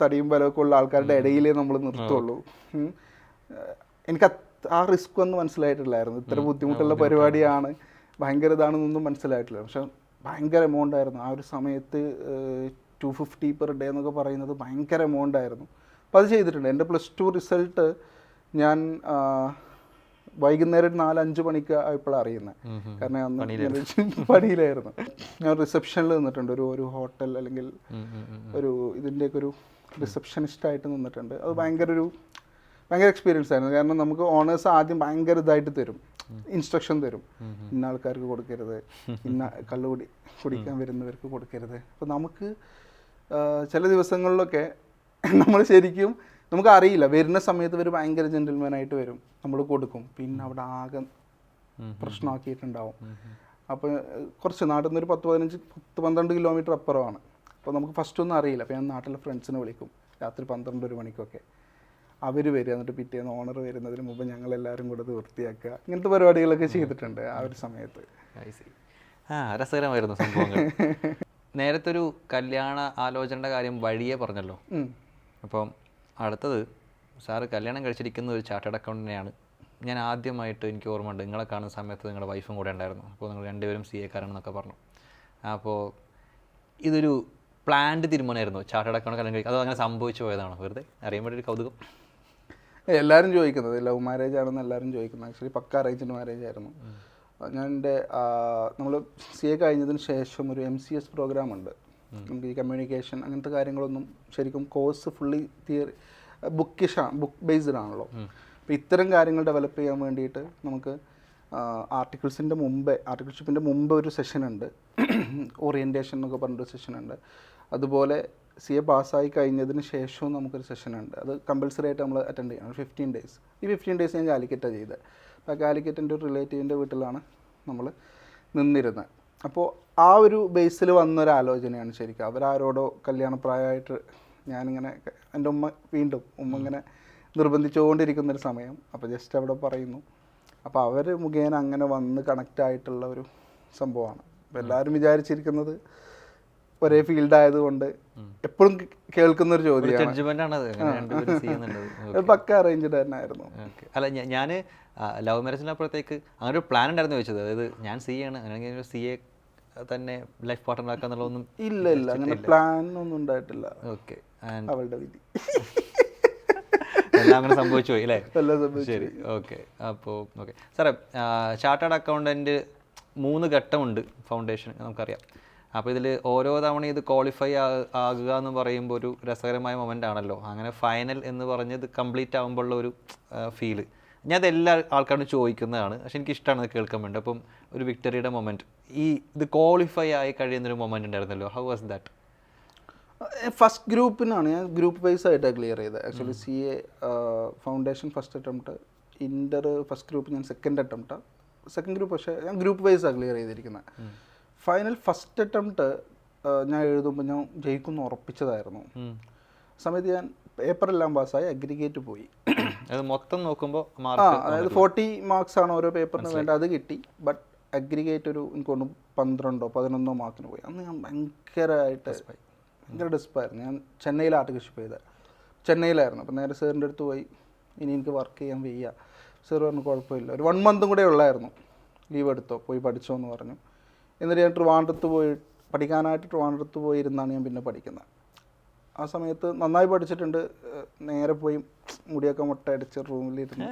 തടിയും ബലമൊക്കെ ഉള്ള ആൾക്കാരുടെ ഇടയിലേ നമ്മൾ നിർത്തുള്ളൂ. എനിക്ക് ആ റിസ്ക് ഒന്നും മനസ്സിലായിട്ടില്ലായിരുന്നു. ഇത്ര ബുദ്ധിമുട്ടുള്ള പരിപാടിയാണ്, ഭയങ്കര ഇതാണെന്നൊന്നും മനസ്സിലായിട്ടില്ല. പക്ഷെ ഭയങ്കര എമൗണ്ട് ആയിരുന്നു ആ ഒരു സമയത്ത്. 250 per day എന്നൊക്കെ പറയുന്നത് ഭയങ്കര എമൗണ്ട് ആയിരുന്നു. അപ്പോൾ അത് ചെയ്തിട്ടുണ്ട്. എൻ്റെ +2 റിസൾട്ട് ഞാൻ വൈകുന്നേരം 4-5 മണിക്ക് ആയപ്പോഴാണ് അറിയുന്നത്. കാരണം അന്ന് പണിയിലായിരുന്നു. ഞാൻ റിസപ്ഷനിൽ നിന്നിട്ടുണ്ട്, ഒരു ഹോട്ടൽ അല്ലെങ്കിൽ ഒരു ഇതിൻ്റെയൊക്കെ ഒരു റിസപ്ഷനിസ്റ്റായിട്ട് നിന്നിട്ടുണ്ട്. അത് ഭയങ്കര എക്സ്പീരിയൻസ് ആയിരുന്നു. കാരണം നമുക്ക് ഓണേഴ്സ് ആദ്യം ഭയങ്കര ഇതായിട്ട് തരും, ഇൻസ്ട്രക്ഷൻ തരും. ഇന്ന ആൾക്കാർക്ക് കൊടുക്കരുത്, ഇന്ന കുടിക്കാൻ വരുന്നവർക്ക് കൊടുക്കരുത്. അപ്പോൾ നമുക്ക് ചില ദിവസങ്ങളിലൊക്കെ നമ്മൾ ശരിക്കും നമുക്കറിയില്ല, വരുന്ന സമയത്ത് ഇവർ ഭയങ്കര ജെന്റിൽമാനായിട്ട് വരും, നമ്മൾ കൊടുക്കും, പിന്നെ അവിടെ ആകെ പ്രശ്നമാക്കിയിട്ടുണ്ടാവും. അപ്പോൾ കുറച്ച് നാട്ടിൽ നിന്ന് ഒരു 10-12 കിലോമീറ്റർ അപ്പുറമാണ്. അപ്പോൾ നമുക്ക് ഫസ്റ്റ് ഒന്നും അറിയില്ല. അപ്പോൾ ഞാൻ നാട്ടിലെ ഫ്രണ്ട്സിനെ വിളിക്കും രാത്രി 12-1 മണിക്കൊക്കെ. അവർ വരിക, എന്നിട്ട് പിറ്റേന്ന് ഓണർ വരുന്നതിന് മുമ്പ് ഞങ്ങളെല്ലാവരും കൂടെ വൃത്തിയാക്കുക. ഇങ്ങനത്തെ പരിപാടികളൊക്കെ ചെയ്തിട്ടുണ്ട് ആ ഒരു സമയത്ത്. രസകരമായിരുന്നു സംഭവങ്ങൾ. നേരത്തെ ഒരു കല്യാണ ആലോചനയുടെ കാര്യം വഴിയേ പറഞ്ഞല്ലോ. അപ്പം അടുത്തത് സാറ് കല്യാണം കഴിച്ചിരിക്കുന്ന ഒരു ചാർട്ടേഡ് അക്കൗണ്ടൻ്റാണ്. ഞാൻ ആദ്യമായിട്ട് എനിക്ക് ഓർമ്മയുണ്ട്, നിങ്ങളെ കാണുന്ന സമയത്ത് നിങ്ങളുടെ വൈഫും കൂടെ ഉണ്ടായിരുന്നു. അപ്പോൾ നിങ്ങൾ രണ്ടുപേരും CA കാരാണെന്നൊക്കെ പറഞ്ഞു. അപ്പോൾ ഇതൊരു പ്ലാൻഡ് തീരുമാനമായിരുന്നു ചാർട്ടേഡ് അക്കൗണ്ട് കല്യാണം കഴിക്കുക, അതോ അങ്ങനെ സംഭവിച്ചു പോയതാണോ? വെറുതെ അറിയാൻ വേണ്ടി ഒരു കൗതുകം. എല്ലാവരും ചോദിക്കുന്നത് ലവ് മാരേജ് ആണെന്ന് എല്ലാവരും ചോദിക്കുന്നത്. ആക്ച്വലി പക്ക അറേഞ്ച്ഡ് മാരേജ് ആയിരുന്നു. ഞാൻ നമ്മൾ CA കഴിഞ്ഞതിന് ശേഷം ഒരു MCS പ്രോഗ്രാം ഉണ്ട്. നമുക്ക് ഈ കമ്മ്യൂണിക്കേഷൻ അങ്ങനത്തെ കാര്യങ്ങളൊന്നും ശരിക്കും കോഴ്സ് ഫുള്ളി ബുക്ക് ബേസ്ഡ് ആണല്ലോ. അപ്പോൾ ഇത്തരം കാര്യങ്ങൾ ഡെവലപ്പ് ചെയ്യാൻ വേണ്ടിയിട്ട് നമുക്ക് ആർട്ടിക്കിൾഷിപ്പിൻ്റെ മുമ്പ് ഒരു സെഷനുണ്ട്, ഓറിയൻറ്റേഷൻ എന്നൊക്കെ പറഞ്ഞൊരു സെഷനുണ്ട്. അതുപോലെ CA പാസ്സായി കഴിഞ്ഞതിന് ശേഷവും നമുക്കൊരു സെഷനുണ്ട്. അത് കമ്പൽസറി ആയിട്ട് നമ്മൾ അറ്റൻഡ് ചെയ്യണം 15 days. ഈ 15 days ഞാൻ കാലിക്കറ്റാണ് ചെയ്തത്. അപ്പോൾ കാലിക്കറ്റിൻ്റെ ഒരു റിലേറ്റീവിൻ്റെ വീട്ടിലാണ് നമ്മൾ നിന്നിരുന്നത്. അപ്പോൾ ആ ഒരു ബേസിൽ വന്നൊരു ആലോചനയാണ് ശരിക്കും. അവരാരോടോ കല്യാണപ്രായമായിട്ട് ഞാനിങ്ങനെ എൻ്റെ ഉമ്മ ഇങ്ങനെ നിർബന്ധിച്ചുകൊണ്ടിരിക്കുന്നൊരു സമയം. അപ്പോൾ ജസ്റ്റ് അവിടെ പറയുന്നു. അപ്പോൾ അവർ മുഖേന അങ്ങനെ വന്ന് കണക്റ്റ് ആയിട്ടുള്ള ഒരു സംഭവമാണ്. അപ്പോൾ എല്ലാവരും വിചാരിച്ചിരിക്കുന്നത് ഒരേ ഫീൽഡ് ആയതുകൊണ്ട് എപ്പോഴും കേൾക്കുന്നൊരു ചോദ്യമാണ്. പക്ക അറേഞ്ച്ഡ് തന്നെ ആയിരുന്നു. അല്ല, ഞാൻ ലവ് മാരേജിനപ്പുറത്തേക്ക് അങ്ങനെ ഒരു പ്ലാൻ ഉണ്ടായിരുന്നു ചോദിച്ചത്. അതായത് ഞാൻ സി ആണ്, അങ്ങനെ സി എ തന്നെ ലൈഫ് പാർട്ട്ണർ ആക്കാന്നുള്ളതൊന്നും ഇല്ല, അങ്ങനെ പ്ലാൻ ഒന്നും ഉണ്ടായിട്ടില്ല. ഓക്കെ, അവളുടെ വിധി എല്ലാം അങ്ങനെ സംഭവിച്ചു പോയി അല്ലേ? ശരി, ഓക്കെ. അപ്പോൾ ഓക്കെ സാറേ, ചാർട്ടേഡ് അക്കൗണ്ടൻറ്റ് 3 ഘട്ടമുണ്ട് ഫൗണ്ടേഷൻ, നമുക്കറിയാം. അപ്പോൾ ഇതിൽ ഓരോ തവണ ഇത് ക്വാളിഫൈ ആകുക എന്ന് പറയുമ്പോൾ ഒരു രസകരമായ മൊമെൻ്റ് ആണല്ലോ. അങ്ങനെ ഫൈനൽ എന്ന് പറഞ്ഞത് കംപ്ലീറ്റ് ആകുമ്പോഴുള്ള ഒരു ഫീല് ഞാൻ അത് എല്ലാ ആൾക്കാരോടും ചോദിക്കുന്നതാണ്. പക്ഷെ എനിക്ക് ഇഷ്ടമാണ് അത് കേൾക്കാൻ വേണ്ടി. അപ്പം ഒരു വിക്ടറിയുടെ മൊമെൻറ്റ്, ഇത് ക്വാളിഫൈ ആയി കഴിയുന്നൊരു മൊമെൻ്റ് ഉണ്ടായിരുന്നല്ലോ, ഹൗ വാസ് ദാറ്റ്? ഫസ്റ്റ് ഗ്രൂപ്പിനാണ് ഞാൻ ഗ്രൂപ്പ് വൈസ് ആയിട്ടാണ് ക്ലിയർ ചെയ്തത്. Actually C A foundation first attempt, inter first group ഞാൻ സെക്കൻഡ് ഗ്രൂപ്പ്, പക്ഷേ ഞാൻ ഗ്രൂപ്പ് വൈസാണ് ക്ലിയർ ചെയ്തിരിക്കുന്നത്. ഫൈനൽ ഫസ്റ്റ് അറ്റംപ്റ്റ് ഞാൻ എഴുതുമ്പോൾ ഞാൻ ജയിക്കുമെന്ന് ഉറപ്പിച്ചതായിരുന്നു. സമയത്ത് ഞാൻ പേപ്പറെല്ലാം പാസ്സായി, അഗ്രിഗേറ്റ് പോയി. അത് മൊത്തം നോക്കുമ്പോൾ അതായത് 40 മാർക്സ് ആണ് ഓരോ പേപ്പറിന് വേണ്ട, അത് കിട്ടി. ബട്ട് അഗ്രിഗേറ്റ് ഒരു എനിക്ക് തോന്നുന്നു 12-11 മാർക്കിന് പോയി. അന്ന് ഞാൻ ഭയങ്കര ഡെസ്പായിരുന്നു. ഞാൻ ചെന്നൈയിൽ ആർട്ടിക്കൽഷിപ്പ് ചെയ്തത്, ചെന്നൈയിലായിരുന്നു. അപ്പോൾ നേരെ സാറിൻ്റെ അടുത്ത് പോയി, ഇനി എനിക്ക് വർക്ക് ചെയ്യാൻ വയ്യ. സാർ പറഞ്ഞു കുഴപ്പമില്ല, ഒരു 1 മന്തും കൂടെ ഉള്ളായിരുന്നു, ലീവ് എടുത്തോ, പോയി പഠിച്ചോ എന്ന് പറഞ്ഞു. എന്നിട്ട് ഞാൻ ട്രിവാൻഡ്രത്ത് പോയിരുന്നാണ് ഞാൻ പിന്നെ പഠിക്കുന്നത്. ആ സമയത്ത് നന്നായി പഠിച്ചിട്ടുണ്ട്. നേരെ പോയി മുടിയൊക്കെ മുട്ടയടിച്ച് റൂമിലിരുന്ന്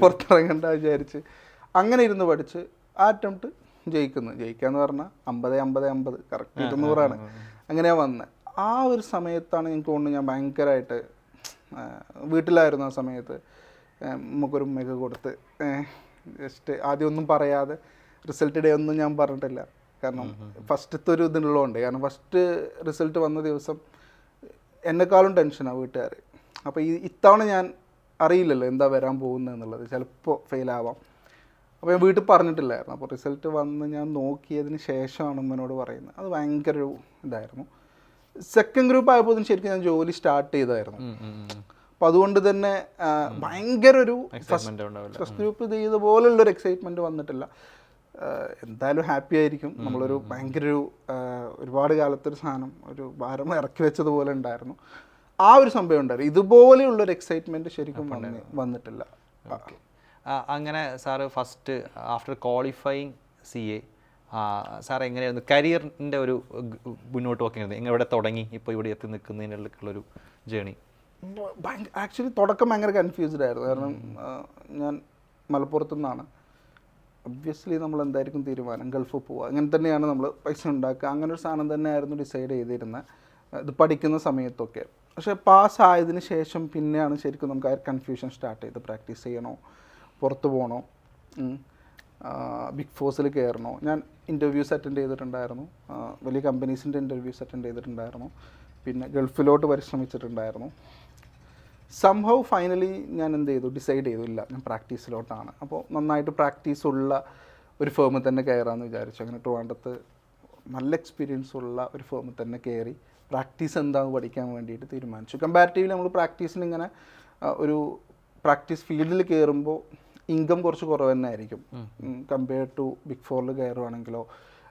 പുറത്തിറങ്ങണ്ട വിചാരിച്ച് അങ്ങനെ ഇരുന്ന് പഠിച്ച് ആ അറ്റംപ്റ്റ് ജയിക്കാന്ന് പറഞ്ഞാൽ 50 കറക്റ്റ് 200 അങ്ങനെയാണ് വന്നത്. ആ ഒരു സമയത്താണ് എനിക്ക് തോന്നുന്നു ഞാൻ ഭയങ്കരമായിട്ട് വീട്ടിലായിരുന്നു. ആ സമയത്ത് നമുക്കൊരു ഉമ്മയൊക്കെ കൊടുത്ത് ജസ്റ്റ് ആദ്യം ഒന്നും പറയാതെ റിസൾട്ട് ഡേ ഒന്നും ഞാൻ പറഞ്ഞിട്ടില്ല. കാരണം ഫസ്റ്റത്തെ ഒരു ഇതുള്ളതുകൊണ്ട്. കാരണം ഫസ്റ്റ് റിസൾട്ട് വന്ന ദിവസം എന്നെക്കാളും ടെൻഷനാണ് വീട്ടുകാർ. അപ്പോൾ ഇത്തവണ ഞാൻ അറിയില്ലല്ലോ എന്താ വരാൻ പോകുന്നത് എന്നുള്ളത്, ചിലപ്പോൾ ഫെയിലാവാം. അപ്പോൾ ഞാൻ വീട്ടിൽ പറഞ്ഞിട്ടില്ലായിരുന്നു. അപ്പോൾ റിസൾട്ട് വന്ന് ഞാൻ നോക്കിയതിന് ശേഷമാണ് ഉമ്മനോട് പറയുന്നത്. അത് ഭയങ്കര ഒരു ഇതായിരുന്നു. സെക്കൻഡ് ഗ്രൂപ്പ് ആയപ്പോൾ ശരിക്കും ഞാൻ ജോലി സ്റ്റാർട്ട് ചെയ്തായിരുന്നു. അപ്പോൾ അതുകൊണ്ട് തന്നെ ഭയങ്കര ഒരു ഫസ്റ്റ് ഗ്രൂപ്പ് ഇത് ചെയ്ത പോലുള്ളൊരു എക്സൈറ്റ്മെൻറ്റ് വന്നിട്ടില്ല. എന്തായാലും ഹാപ്പി ആയിരിക്കും. നമ്മളൊരു ഭയങ്കര ഒരുപാട് കാലത്തൊരു സാധനം, ഒരു ഭാരം ഇറക്കി വെച്ചതുപോലെ ഉണ്ടായിരുന്നു. ആ ഒരു സംഭവം ഉണ്ടായിരുന്നു. ഇതുപോലെയുള്ളൊരു എക്സൈറ്റ്മെൻറ്റ് ശരിക്കും വന്നിട്ടില്ല. അങ്ങനെ sir first after qualifying C A sir എങ്ങനെയായിരുന്നു കരിയറിൻ്റെ ഒരു മുന്നോട്ട് നോക്കിയിരുന്നത്? എവിടെ തുടങ്ങി ഇപ്പോൾ ഇവിടെ എത്തി നിൽക്കുന്നതിനുള്ളൊരു ജേണി? ആക്ച്വലി തുടക്കം ഭയങ്കര കൺഫ്യൂസ്ഡ് ആയിരുന്നു. കാരണം ഞാൻ മലപ്പുറത്തു നിന്നാണ്. ഒബ്വിയസ്ലി നമ്മൾ എന്തായിരിക്കും തീരുമാനം, ഗൾഫിൽ പോവുക, അങ്ങനെ തന്നെയാണ് നമ്മൾ പൈസ ഉണ്ടാക്കുക, അങ്ങനെ ഒരു സാധനം തന്നെയായിരുന്നു ഡിസൈഡ് ചെയ്തിരുന്നത് ഇത് പഠിക്കുന്ന സമയത്തൊക്കെ. പക്ഷേ പാസ്സായതിന് ശേഷം പിന്നെയാണ് ശരിക്കും നമുക്ക് ആ കൺഫ്യൂഷൻ സ്റ്റാർട്ട് ചെയ്ത് പ്രാക്ടീസ് ചെയ്യണോ, പുറത്ത് പോകണോ, ബിഗ് ഫോഴ്സിൽ കയറണോ. ഞാൻ ഇൻ്റർവ്യൂസ് അറ്റൻഡ് ചെയ്തിട്ടുണ്ടായിരുന്നു, വലിയ കമ്പനീസിൻ്റെ ഇൻ്റർവ്യൂസ് അറ്റൻഡ് ചെയ്തിട്ടുണ്ടായിരുന്നു, പിന്നെ ഗൾഫിലോട്ട് പരിശ്രമിച്ചിട്ടുണ്ടായിരുന്നു. സംഹൗ ഫൈനലി ഞാൻ എന്ത് ചെയ്തു, ഡിസൈഡ് ചെയ്തു, ഇല്ല ഞാൻ പ്രാക്ടീസിലോട്ടാണ്. അപ്പോൾ നന്നായിട്ട് പ്രാക്ടീസ് ഉള്ള ഒരു ഫേമിൽ തന്നെ കയറാമെന്ന് വിചാരിച്ചു. അങ്ങനെ ട്രിവാൻഡ്രത്ത് നല്ല എക്സ്പീരിയൻസ് ഉള്ള ഒരു ഫേമിൽ തന്നെ കയറി പ്രാക്ടീസ് എന്താണെന്ന് പഠിക്കാൻ വേണ്ടിയിട്ട് തീരുമാനിച്ചു. കമ്പാരിറ്റീവ്ലി നമ്മൾ പ്രാക്ടീസിന് ഇങ്ങനെ ഒരു പ്രാക്ടീസ് ഫീൽഡിൽ കയറുമ്പോൾ ഇൻകം കുറച്ച് കുറവ് തന്നെ ആയിരിക്കും കമ്പയർ ടു ബിഗ് ഫോറിൽ കയറുവാണെങ്കിലോ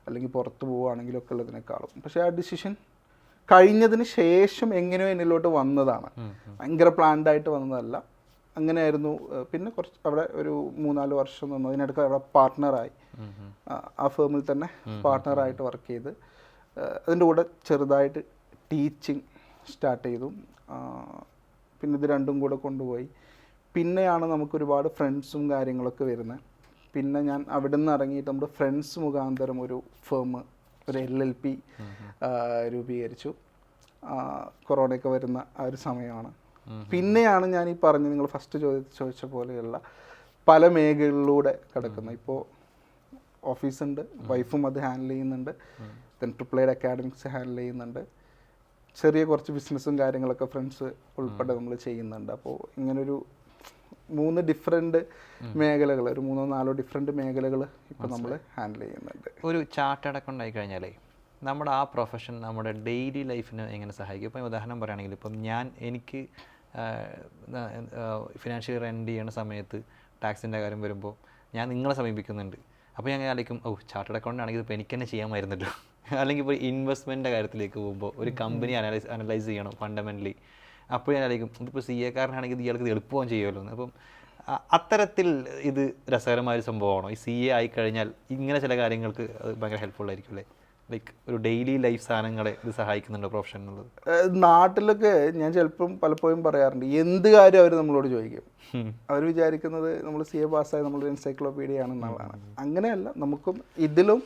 അല്ലെങ്കിൽ പുറത്ത് പോവുകയാണെങ്കിലോ ഒക്കെ ഉള്ളതിനേക്കാളും. പക്ഷേ ആ ഡിസിഷൻ കഴിഞ്ഞതിന് ശേഷം എങ്ങനെയോ എന്നിലോട്ട് വന്നതാണ്, ഭയങ്കര പ്ലാൻഡായിട്ട് വന്നതല്ല. അങ്ങനെയായിരുന്നു. പിന്നെ കുറച്ച് അവിടെ ഒരു 3-4 വർഷം നിന്നു. അതിനിടയ്ക്ക് അവിടെ പാർട്ട്ണറായി, ആ ഫേമിൽ തന്നെ പാർട്ട്ണറായിട്ട് വർക്ക് ചെയ്ത് അതിൻ്റെ കൂടെ ചെറുതായിട്ട് ടീച്ചിങ് സ്റ്റാർട്ട് ചെയ്തു. പിന്നെ ഇത് രണ്ടും കൂടെ കൊണ്ടുപോയി. പിന്നെയാണ് നമുക്കൊരുപാട് ഫ്രണ്ട്സും കാര്യങ്ങളൊക്കെ വരുന്നത്. പിന്നെ ഞാൻ അവിടെ നിന്ന് ഇറങ്ങിയിട്ട് നമ്മുടെ ഫ്രണ്ട്സ് മുഖാന്തരം ഒരു ഫേം, ഒരു LLP രൂപീകരിച്ചു. കൊറോണയൊക്കെ വരുന്ന ആ ഒരു സമയമാണ്. പിന്നെയാണ് ഞാൻ ഈ പറഞ്ഞ നിങ്ങൾ ഫസ്റ്റ് ചോദിച്ച പോലെയുള്ള പല മേഖലകളിലൂടെ കിടക്കുന്നത്. ഇപ്പോൾ ഓഫീസുണ്ട്, വൈഫും അത് ഹാൻഡിൽ ചെയ്യുന്നുണ്ട്, ദെൻ ട്രിപ്പിൾ അക്കാഡമിക്സ് ഹാൻഡിൽ ചെയ്യുന്നുണ്ട്, ചെറിയ കുറച്ച് ബിസിനസ്സും കാര്യങ്ങളൊക്കെ ഫ്രണ്ട്സ് ഉൾപ്പെടെ നമ്മൾ ചെയ്യുന്നുണ്ട്. അപ്പോൾ ഇങ്ങനൊരു 3 ഡിഫറെൻറ്റ് മേഖലകൾ, ഒരു 3-4 ഡിഫറെൻറ്റ് മേഖലകൾ ഇപ്പോൾ നമ്മൾ ഹാൻഡിൽ ചെയ്യുന്നുണ്ട്. ഒരു ചാർട്ടേഡ് അക്കൗണ്ട് ആയി കഴിഞ്ഞാലേ നമ്മുടെ ആ പ്രൊഫഷൻ നമ്മുടെ ഡെയിലി ലൈഫിന് എങ്ങനെ സഹായിക്കും? ഇപ്പം ഉദാഹരണം പറയുകയാണെങ്കിൽ ഇപ്പം എനിക്ക് ഫിനാൻഷ്യൽ ഇയർ എൻഡ് ചെയ്യുന്ന സമയത്ത് ടാക്സിൻ്റെ കാര്യം വരുമ്പോൾ ഞാൻ നിങ്ങളെ സമീപിക്കുന്നുണ്ട്. അപ്പോൾ ഞാൻ ആലോചിക്കും, ചാർട്ടേഡ് അക്കൗണ്ട് ആണെങ്കിൽ ഇപ്പോൾ എനിക്ക് തന്നെ ചെയ്യാമായിരുന്നല്ലോ. അല്ലെങ്കിൽ ഇപ്പോൾ ഇൻവെസ്റ്റ്മെൻറ്റിൻ്റെ കാര്യത്തിലേക്ക് പോകുമ്പോൾ ഒരു കമ്പനി അനലൈസ് ചെയ്യണം ഫണ്ടമെൻ്റലി. അപ്പോൾ ഞാൻ ആലോചിക്കും, ഇതിപ്പോൾ CA കാരനാണെങ്കിൽ ഇയാൾക്ക് ഇത് എളുപ്പവും ചെയ്യുമല്ലോ. അപ്പം അത്തരത്തിൽ ഇത് രസകരമായൊരു സംഭവമാണോ? ഈ CA ആയിക്കഴിഞ്ഞാൽ ഇങ്ങനെ ചില കാര്യങ്ങൾക്ക് അത് ഭയങ്കര ഹെൽപ്ഫുൾ ആയിരിക്കും അല്ലേ? ലൈക്ക് ഒരു ഡെയിലി ലൈഫ് സാധനങ്ങളെ ഇത് സഹായിക്കുന്നുണ്ടോ പ്രൊഫഷൻ എന്നുള്ളത്? നാട്ടിലൊക്കെ ഞാൻ ചിലപ്പം പലപ്പോഴും പറയാറുണ്ട്, എന്ത് കാര്യം അവർ നമ്മളോട് ചോദിക്കും. അവർ വിചാരിക്കുന്നത് നമ്മൾ CA പാസ്സായി നമ്മളൊരു എൻസൈക്ലോപീഡിയ ആണെന്നുള്ളതാണ്. അങ്ങനെയല്ല, നമുക്കും ഇതിലും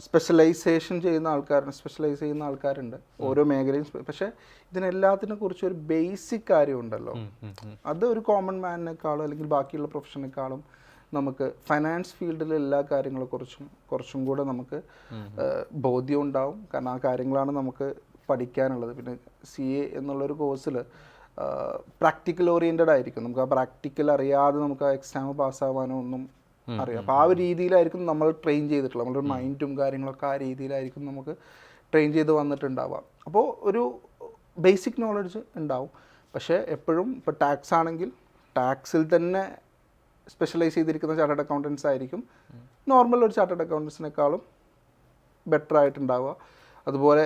സ്പെഷ്യലൈസ് ചെയ്യുന്ന ആൾക്കാരുണ്ട് ഓരോ മേഖലയും. പക്ഷേ ഇതിനെല്ലാത്തിനെ കുറിച്ച് ഒരു ബേസിക് കാര്യമുണ്ടല്ലോ, അത് ഒരു കോമൺ മാനിനേക്കാളും അല്ലെങ്കിൽ ബാക്കിയുള്ള പ്രൊഫഷനേക്കാളും നമുക്ക് ഫൈനാൻസ് ഫീൽഡിലെ എല്ലാ കാര്യങ്ങളെക്കുറിച്ചും കുറച്ചും കൂടെ നമുക്ക് ബോധ്യം ഉണ്ടാവും. കാരണം ആ കാര്യങ്ങളാണ് നമുക്ക് പഠിക്കാനുള്ളത്. പിന്നെ CA എന്നുള്ളൊരു കോഴ്സിൽ പ്രാക്ടിക്കൽ ഓറിയൻറ്റഡ് ആയിരിക്കും. നമുക്ക് ആ പ്രാക്ടിക്കൽ അറിയാതെ നമുക്ക് ആ എക്സാം പാസ്സാവാനോ ഒന്നും അറിയാം. അപ്പോൾ ആ ഒരു രീതിയിലായിരിക്കും നമ്മൾ ട്രെയിൻ ചെയ്തിട്ടുള്ളത്. നമ്മുടെ മൈൻഡും കാര്യങ്ങളൊക്കെ ആ രീതിയിലായിരിക്കും നമുക്ക് ട്രെയിൻ ചെയ്ത് വന്നിട്ടുണ്ടാവാം. അപ്പോൾ ഒരു ബേസിക് നോളജ് ഉണ്ടാവും. പക്ഷേ എപ്പോഴും ഇപ്പോൾ ടാക്സ് ആണെങ്കിൽ ടാക്സിൽ തന്നെ സ്പെഷ്യലൈസ് ചെയ്തിരിക്കുന്ന ചാർട്ടേഡ് അക്കൗണ്ടൻസ് ആയിരിക്കും നോർമൽ ഒരു ചാർട്ടേഡ് അക്കൗണ്ടൻസിനേക്കാളും ബെറ്റർ ആയിട്ടുണ്ടാവുക. അതുപോലെ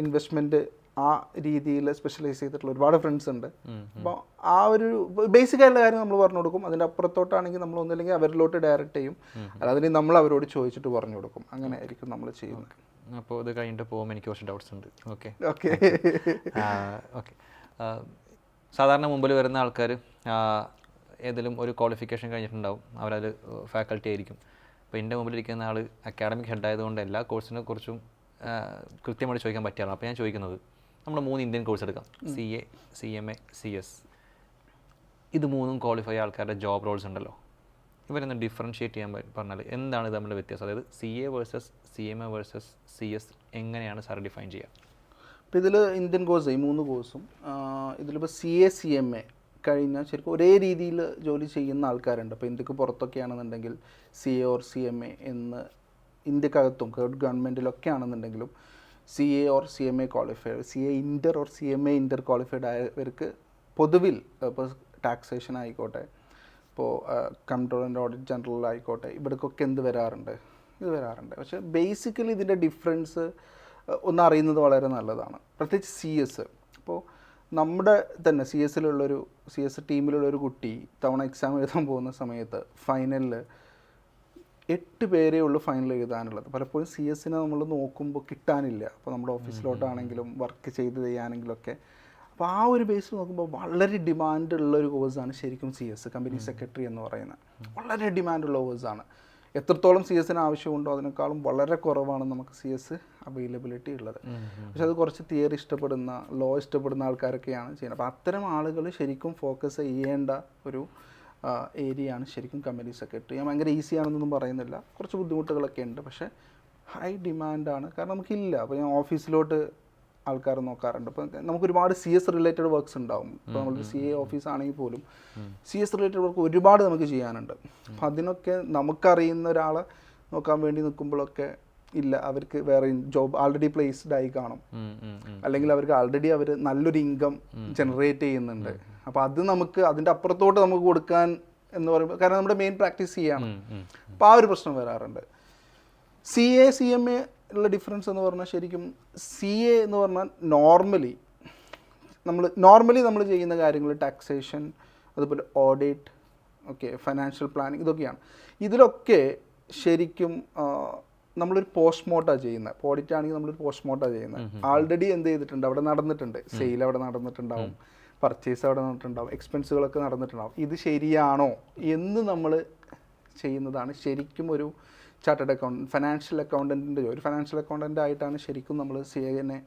ഇൻവെസ്റ്റ്മെൻറ്റ് ആ രീതിയിൽ സ്പെഷ്യലൈസ് ചെയ്തിട്ടുള്ള ഒരുപാട് ഫ്രണ്ട്സ് ഉണ്ട്. അപ്പോൾ ആ ഒരു ബേസിക് ആയിട്ടുള്ള കാര്യം നമ്മൾ പറഞ്ഞു കൊടുക്കും. അതിൻ്റെ അപ്പുറത്തോട്ടാണെങ്കിൽ നമ്മൾ ഒന്നില്ലെങ്കിൽ അവരിലോട്ട് ഡയറക്റ്റ് ചെയ്യും, അല്ലാതെ നമ്മൾ അവരോട് ചോദിച്ചിട്ട് പറഞ്ഞു കൊടുക്കും. അങ്ങനെ ആയിരിക്കും നമ്മൾ ചെയ്യുന്നത്. അപ്പോൾ ഇത് കഴിഞ്ഞിട്ട് പോകുമ്പോൾ എനിക്ക് കുറച്ച് ഡൗട്ട്സ് ഉണ്ട്. ഓക്കെ. സാധാരണ മുമ്പിൽ വരുന്ന ആൾക്കാർ ഏതെങ്കിലും ഒരു ക്വാളിഫിക്കേഷൻ കഴിഞ്ഞിട്ടുണ്ടാവും, അവരത് ഫാക്കൽറ്റി ആയിരിക്കും. അപ്പോൾ എൻ്റെ മുമ്പിലിരിക്കുന്ന ആൾ അക്കാഡമിക് ഹെഡ് ആയതുകൊണ്ട് എല്ലാ കോഴ്സിനെ കുറിച്ചും കൃത്യമായിട്ട് ചോദിക്കാൻ പറ്റിയാണ്. അപ്പോൾ ഞാൻ ചോദിക്കുന്നത്, നമ്മൾ 3 ഇന്ത്യൻ കോഴ്സ് എടുക്കാം, CA, CMA, CS. ഇത് 3 ക്വാളിഫൈ ആൾക്കാരുടെ ജോബ് റോൾസ് ഉണ്ടല്ലോ. ഇവരൊന്ന് ഡിഫറൻഷ്യേറ്റ് ചെയ്യാൻ പറഞ്ഞാൽ എന്താണ് ഇത് തമ്മിലുള്ള വ്യത്യാസം? അതായത് CA versus CMA versus CS എങ്ങനെയാണ് സാർ ഡിഫൈൻ ചെയ്യുക? ഇപ്പോൾ ഇതിൽ ഇന്ത്യൻ കോഴ്സ് ഈ 3 കോഴ്സും ഇതിലിപ്പോൾ CA, CMA കഴിഞ്ഞാൽ ശരിക്കും ഒരേ രീതിയിൽ ജോലി ചെയ്യുന്ന ആൾക്കാരുണ്ട്. അപ്പോൾ ഇന്ത്യക്ക് പുറത്തൊക്കെയാണെന്നുണ്ടെങ്കിൽ CA ഓർ CMA എന്ന് ഇന്ത്യക്കകത്തും ഗവൺമെൻറ്റിലൊക്കെ ആണെന്നുണ്ടെങ്കിലും CA or CMA qualified, CA inter or CMA inter qualified ആയവർക്ക് പൊതുവിൽ ഇപ്പോൾ ടാക്സേഷൻ ആയിക്കോട്ടെ, ഇപ്പോൾ കൺട്രോളർ ആൻഡ് ഓഡിറ്റ് ജനറൽ ആയിക്കോട്ടെ, ഇവിടേക്കൊക്കെ ഇത് വരാറുണ്ട്. പക്ഷേ ബേസിക്കലി ഇതിൻ്റെ ഡിഫറൻസ് ഒന്ന് അറിയുന്നത് വളരെ നല്ലതാണ്. പ്രത്യേകിച്ച് CS. ഇപ്പോൾ നമ്മുടെ തന്നെ CS ടീമിലുള്ളൊരു കുട്ടി തവണ എക്സാം എഴുതാൻ പോകുന്ന സമയത്ത് ഫൈനലിൽ 8 പേരേ ഉള്ളൂ ഫൈനൽ എഴുതാനുള്ളത്. പലപ്പോഴും CS-നെ നമ്മൾ നോക്കുമ്പോൾ കിട്ടാനില്ല. അപ്പോൾ നമ്മുടെ ഓഫീസിലോട്ടാണെങ്കിലും വർക്ക് ചെയ്ത് ചെയ്യാനെങ്കിലൊക്കെ. അപ്പോൾ ആ ഒരു ബേസിൽ നോക്കുമ്പോൾ വളരെ ഡിമാൻഡുള്ളൊരു കോഴ്സാണ് ശരിക്കും CS, കമ്പനി സെക്രട്ടറി എന്ന് പറയുന്നത്. വളരെ ഡിമാൻഡുള്ള കോഴ്സാണ്. എത്രത്തോളം CS-ന് ആവശ്യമുണ്ടോ അതിനേക്കാളും വളരെ കുറവാണ് നമുക്ക് CS അവൈലബിലിറ്റി ഉള്ളത്. പക്ഷെ അത് കുറച്ച് തിയറി ഇഷ്ടപ്പെടുന്ന, ലോ ഇഷ്ടപ്പെടുന്ന ആൾക്കാരൊക്കെയാണ് ചെയ്യുന്നത്. അപ്പോൾ അത്തരം ആളുകൾ ശരിക്കും ഫോക്കസ് ചെയ്യേണ്ട ഒരു ഏരിയയാണ് ശരിക്കും കമ്പനി സെക്രട്ടറി. ഞാൻ ഭയങ്കര ഈസി ആണെന്നൊന്നും പറയുന്നില്ല, കുറച്ച് ബുദ്ധിമുട്ടുകളൊക്കെ ഉണ്ട്. പക്ഷേ ഹൈ ഡിമാൻഡാണ്. കാരണം നമുക്കില്ല. അപ്പോൾ ഞാൻ ഓഫീസിലോട്ട് ആൾക്കാർ നോക്കാറുണ്ട്. ഇപ്പോൾ നമുക്ക് ഒരുപാട് CS റിലേറ്റഡ് വർക്ക്സ് ഉണ്ടാവും. ഇപ്പോൾ നമ്മളൊരു CA ഓഫീസ് ആണെങ്കിൽ പോലും CS റിലേറ്റഡ് വർക്ക് ഒരുപാട് നമുക്ക് ചെയ്യാനുണ്ട്. അപ്പം അതിനൊക്കെ നമുക്കറിയുന്ന ഒരാളെ നോക്കാൻ വേണ്ടി നിൽക്കുമ്പോഴൊക്കെ ഇല്ല, അവർക്ക് വേറെ ജോബ് ആൾറെഡി പ്ലേസ്ഡ് ആയി കാണും, അല്ലെങ്കിൽ അവർക്ക് ആൾറെഡി അവർ നല്ലൊരു ഇൻകം ജനറേറ്റ് ചെയ്യുന്നുണ്ട്. അപ്പോൾ അത് നമുക്ക് അതിൻ്റെ അപ്പുറത്തോട്ട് നമുക്ക് കൊടുക്കാൻ എന്ന് പറയുമ്പോൾ, കാരണം നമ്മുടെ മെയിൻ പ്രാക്ടീസ് ചെയ്യാണ്. അപ്പോൾ ആ ഒരു പ്രശ്നം വരാറുണ്ട്. CA, CMA ഉള്ള ഡിഫറൻസ് എന്ന് പറഞ്ഞാൽ ശരിക്കും CA എന്ന് പറഞ്ഞാൽ നോർമലി നമ്മൾ ചെയ്യുന്ന കാര്യങ്ങൾ ടാക്സേഷൻ, അതുപോലെ ഓഡിറ്റ്, ഓക്കെ, ഫൈനാൻഷ്യൽ പ്ലാനിങ്, ഇതൊക്കെയാണ്. ഇതിലൊക്കെ ശരിക്കും നമ്മളൊരു പോസ്റ്റ്മോർട്ടമാണ് ചെയ്യുന്നത്. ഇപ്പോൾ ഓഡിറ്റ് ആണെങ്കിൽ നമ്മളൊരു പോസ്റ്റ്മോർട്ടമാണ് ചെയ്യുന്നത്. ആൾറെഡി എന്ത് ചെയ്തിട്ടുണ്ട്, അവിടെ നടന്നിട്ടുണ്ട്, സെയിൽ അവിടെ നടന്നിട്ടുണ്ടാവും, പർച്ചേസ് അവിടെ നടന്നിട്ടുണ്ടാവും, എക്സ്പെൻസുകളൊക്കെ നടന്നിട്ടുണ്ടാവും. ഇത് ശരിയാണോ എന്ന് നമ്മൾ ചെയ്യുന്നതാണ് ശരിക്കും ഒരു ചാർട്ടേഡ് അക്കൗണ്ടൻറ്റ്, ഫിനാൻഷ്യൽ അക്കൗണ്ടൻറ്റിൻ്റെ ജോലി. ഒരു ഫിനാൻഷ്യൽ അക്കൗണ്ടൻ്റ് ആയിട്ടാണ് ശരിക്കും നമ്മൾ CA-നെ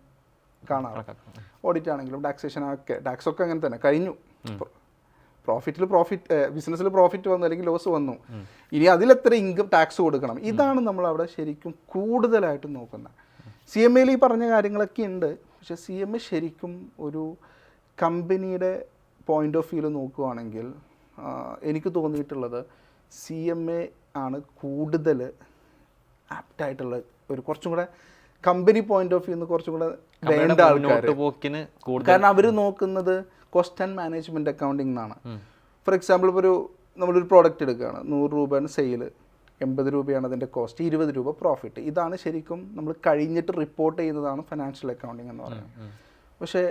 കാണാറ്. ഓഡിറ്റ് ആണെങ്കിലും ടാക്സൊക്കെ അങ്ങനെ തന്നെ കഴിഞ്ഞു. ബിസിനസ്സിൽ പ്രോഫിറ്റ് വന്നു അല്ലെങ്കിൽ ലോസ് വന്നു, ഇനി അതിലെത്ര ഇൻകം ടാക്സ് കൊടുക്കണം, ഇതാണ് നമ്മൾ അവിടെ ശരിക്കും കൂടുതലായിട്ടും നോക്കുന്നത്. CMA-യിൽ ഈ പറഞ്ഞ കാര്യങ്ങളൊക്കെ ഉണ്ട്. പക്ഷേ CMA ശരിക്കും ഒരു കമ്പനിയുടെ പോയിന്റ് ഓഫ് വ്യൂവിൽ നോക്കുവാണെങ്കിൽ എനിക്ക് തോന്നിയിട്ടുള്ളത് CMA ആണ് കൂടുതൽ ആപ്റ്റായിട്ടുള്ള ഒരു കുറച്ചും കൂടെ കമ്പനി പോയിന്റ് ഓഫ് വ്യൂ കുറച്ചും കൂടെ വേണ്ട ആൾക്കാർ. കാരണം അവർ നോക്കുന്നത് കോസ്റ്റ് ആൻഡ് മാനേജ്മെൻറ്റ് അക്കൗണ്ടിങ് എന്നാണ്. ഫോർ എക്സാമ്പിൾ ഇപ്പോൾ നമ്മളൊരു പ്രോഡക്റ്റ് എടുക്കുകയാണ്, 100 രൂപയാണ് സെയിൽ, 80 രൂപയാണ് അതിൻ്റെ കോസ്റ്റ്, 20 രൂപ പ്രോഫിറ്റ്. ഇതാണ് ശരിക്കും നമ്മൾ കഴിഞ്ഞിട്ട് റിപ്പോർട്ട് ചെയ്യുന്നതാണ് ഫിനാൻഷ്യൽ അക്കൗണ്ടിങ് എന്ന് പറയുന്നത്. പക്ഷേ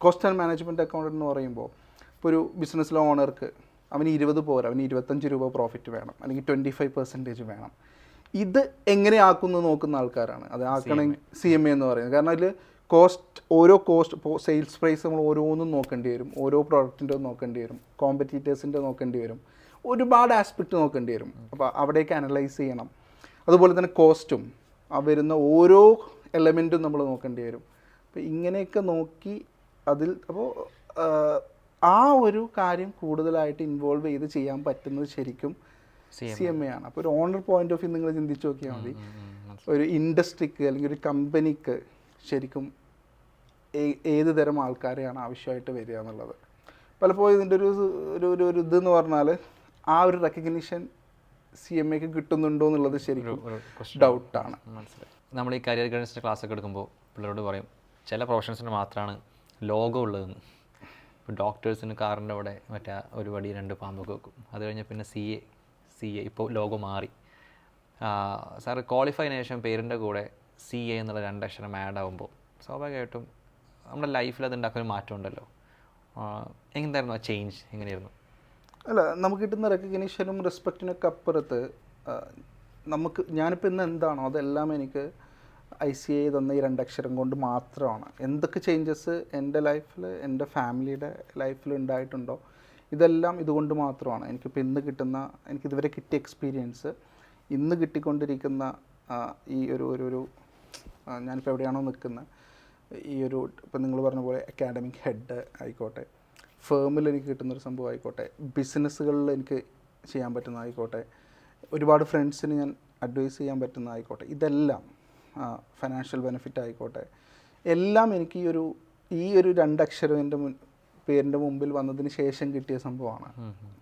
കോസ്റ്റ് ആൻഡ് മാനേജ്മെൻറ്റ് അക്കൗണ്ട് എന്ന് പറയുമ്പോൾ ഇപ്പോൾ ഒരു ബിസിനസ്സിലെ ഓണർക്ക് അവന് 20 പോരാ, അവന് 25 രൂപ പ്രോഫിറ്റ് വേണം, അല്ലെങ്കിൽ 25% വേണം. ഇത് എങ്ങനെയാക്കുന്നു നോക്കുന്ന ആൾക്കാരാണ്. അത് ആക്കണമെങ്കിൽ CMA എന്ന് പറയുന്നത്. കാരണം അതിൽ ഓരോ കോസ്റ്റ് ഇപ്പോൾ സെയിൽസ് പ്രൈസ് നമ്മൾ ഓരോന്നും നോക്കേണ്ടി വരും, ഓരോ പ്രോഡക്റ്റിൻ്റെ നോക്കേണ്ടി വരും, കോമ്പറ്റീറ്റേഴ്സിൻ്റെ നോക്കേണ്ടി വരും, ഒരുപാട് ആസ്പെക്റ്റ് നോക്കേണ്ടി വരും. അപ്പോൾ അവിടേക്ക് അനലൈസ് ചെയ്യണം. അതുപോലെ തന്നെ കോസ്റ്റും വരുന്ന ഓരോ എലമെൻറ്റും നമ്മൾ നോക്കേണ്ടി വരും. അപ്പോൾ ഇങ്ങനെയൊക്കെ നോക്കി അപ്പോൾ ആ ഒരു കാര്യം കൂടുതലായിട്ട് ഇൻവോൾവ് ചെയ്ത് ചെയ്യാൻ പറ്റുന്നത് ശരിക്കും CMA ആണ്. അപ്പോൾ ഒരു ഓണർ പോയിന്റ് ഓഫ് വ്യൂ നിങ്ങൾ ചിന്തിച്ച് നോക്കിയാൽ മതി, ഒരു ഇൻഡസ്ട്രിക്ക് അല്ലെങ്കിൽ ഒരു കമ്പനിക്ക് ശരിക്കും ഏത് തരം ആൾക്കാരെയാണ് ആവശ്യമായിട്ട് വരിക എന്നുള്ളത്. പലപ്പോഴും ഇതിൻ്റെ ഒരു ഇതെന്ന് പറഞ്ഞാൽ ആ ഒരു റെക്കഗ്നിഷൻ CMAക്ക് കിട്ടുന്നുണ്ടോ എന്നുള്ളത് ശരിക്കും ഡൗട്ടാണ്. മനസ്സിലായി. നമ്മൾ ഈ കരിയർ ഗൈഡൻസിൻ്റെ ക്ലാസ്സൊക്കെ എടുക്കുമ്പോൾ പിള്ളേരോട് പറയും ചില പ്രൊഫഷൻസിന് മാത്രമാണ് ലോഗോ ഉള്ളതെന്ന്. ഇപ്പോൾ ഡോക്ടേഴ്സിന് കാറിൻ്റെ അവിടെ മറ്റേ ഒരു വടി 2 പാമ്പൊക്കെ വെക്കും. അത് കഴിഞ്ഞാൽ പിന്നെ CA ഇപ്പോൾ ലോഗോ മാറി. സാറ് ക്വാളിഫൈ ചെയ്തതിനു ശേഷം പേരിൻ്റെ കൂടെ CA എന്നുള്ള 2 അക്ഷരം ആഡ് ആകുമ്പോൾ സ്വാഭാവികമായിട്ടും നമ്മുടെ ലൈഫിൽ അത് ഉണ്ടാക്കുന്ന മാറ്റം ഉണ്ടല്ലോ. എന്തായിരുന്നു ആ ചേഞ്ച്, എങ്ങനെയായിരുന്നു? അല്ല, നമുക്ക് കിട്ടുന്ന റെക്കഗ്നീഷനും റെസ്പെക്റ്റിനൊക്കെ അപ്പുറത്ത് ഞാനിപ്പോൾ ഇന്ന് എന്താണോ അതെല്ലാം എനിക്ക് ICA തന്ന ഈ 2 അക്ഷരം കൊണ്ട് മാത്രമാണ്. എന്തൊക്കെ ചേഞ്ചസ് എൻ്റെ ലൈഫിൽ, എൻ്റെ ഫാമിലിയുടെ ലൈഫിൽ ഉണ്ടായിട്ടുണ്ടോ, ഇതെല്ലാം ഇതുകൊണ്ട് മാത്രമാണ്. എനിക്കിപ്പോൾ എനിക്കിതുവരെ കിട്ടിയ എക്സ്പീരിയൻസ്, ഇന്ന് കിട്ടിക്കൊണ്ടിരിക്കുന്ന ഈ ഒരു ഞാനിപ്പോൾ എവിടെയാണോ നിൽക്കുന്നത്, ഈ ഇപ്പം നിങ്ങൾ പറഞ്ഞ പോലെ അക്കാഡമിക് ഹെഡ് ആയിക്കോട്ടെ, ഫേമിൽ എനിക്ക് കിട്ടുന്നൊരു സംഭവം ആയിക്കോട്ടെ, ബിസിനസ്സുകളിൽ എനിക്ക് ചെയ്യാൻ പറ്റുന്നതായിക്കോട്ടെ, ഒരുപാട് ഫ്രണ്ട്സിന് ഞാൻ അഡ്വൈസ് ചെയ്യാൻ പറ്റുന്നതായിക്കോട്ടെ, ഇതെല്ലാം ഫിനാൻഷ്യൽ ബെനിഫിറ്റ് ആയിക്കോട്ടെ, എല്ലാം എനിക്ക് ഈ ഒരു 2 അക്ഷരം എൻ്റെ പേരിൻ്റെ മുമ്പിൽ വന്നതിന് ശേഷം കിട്ടിയ സംഭവമാണ്.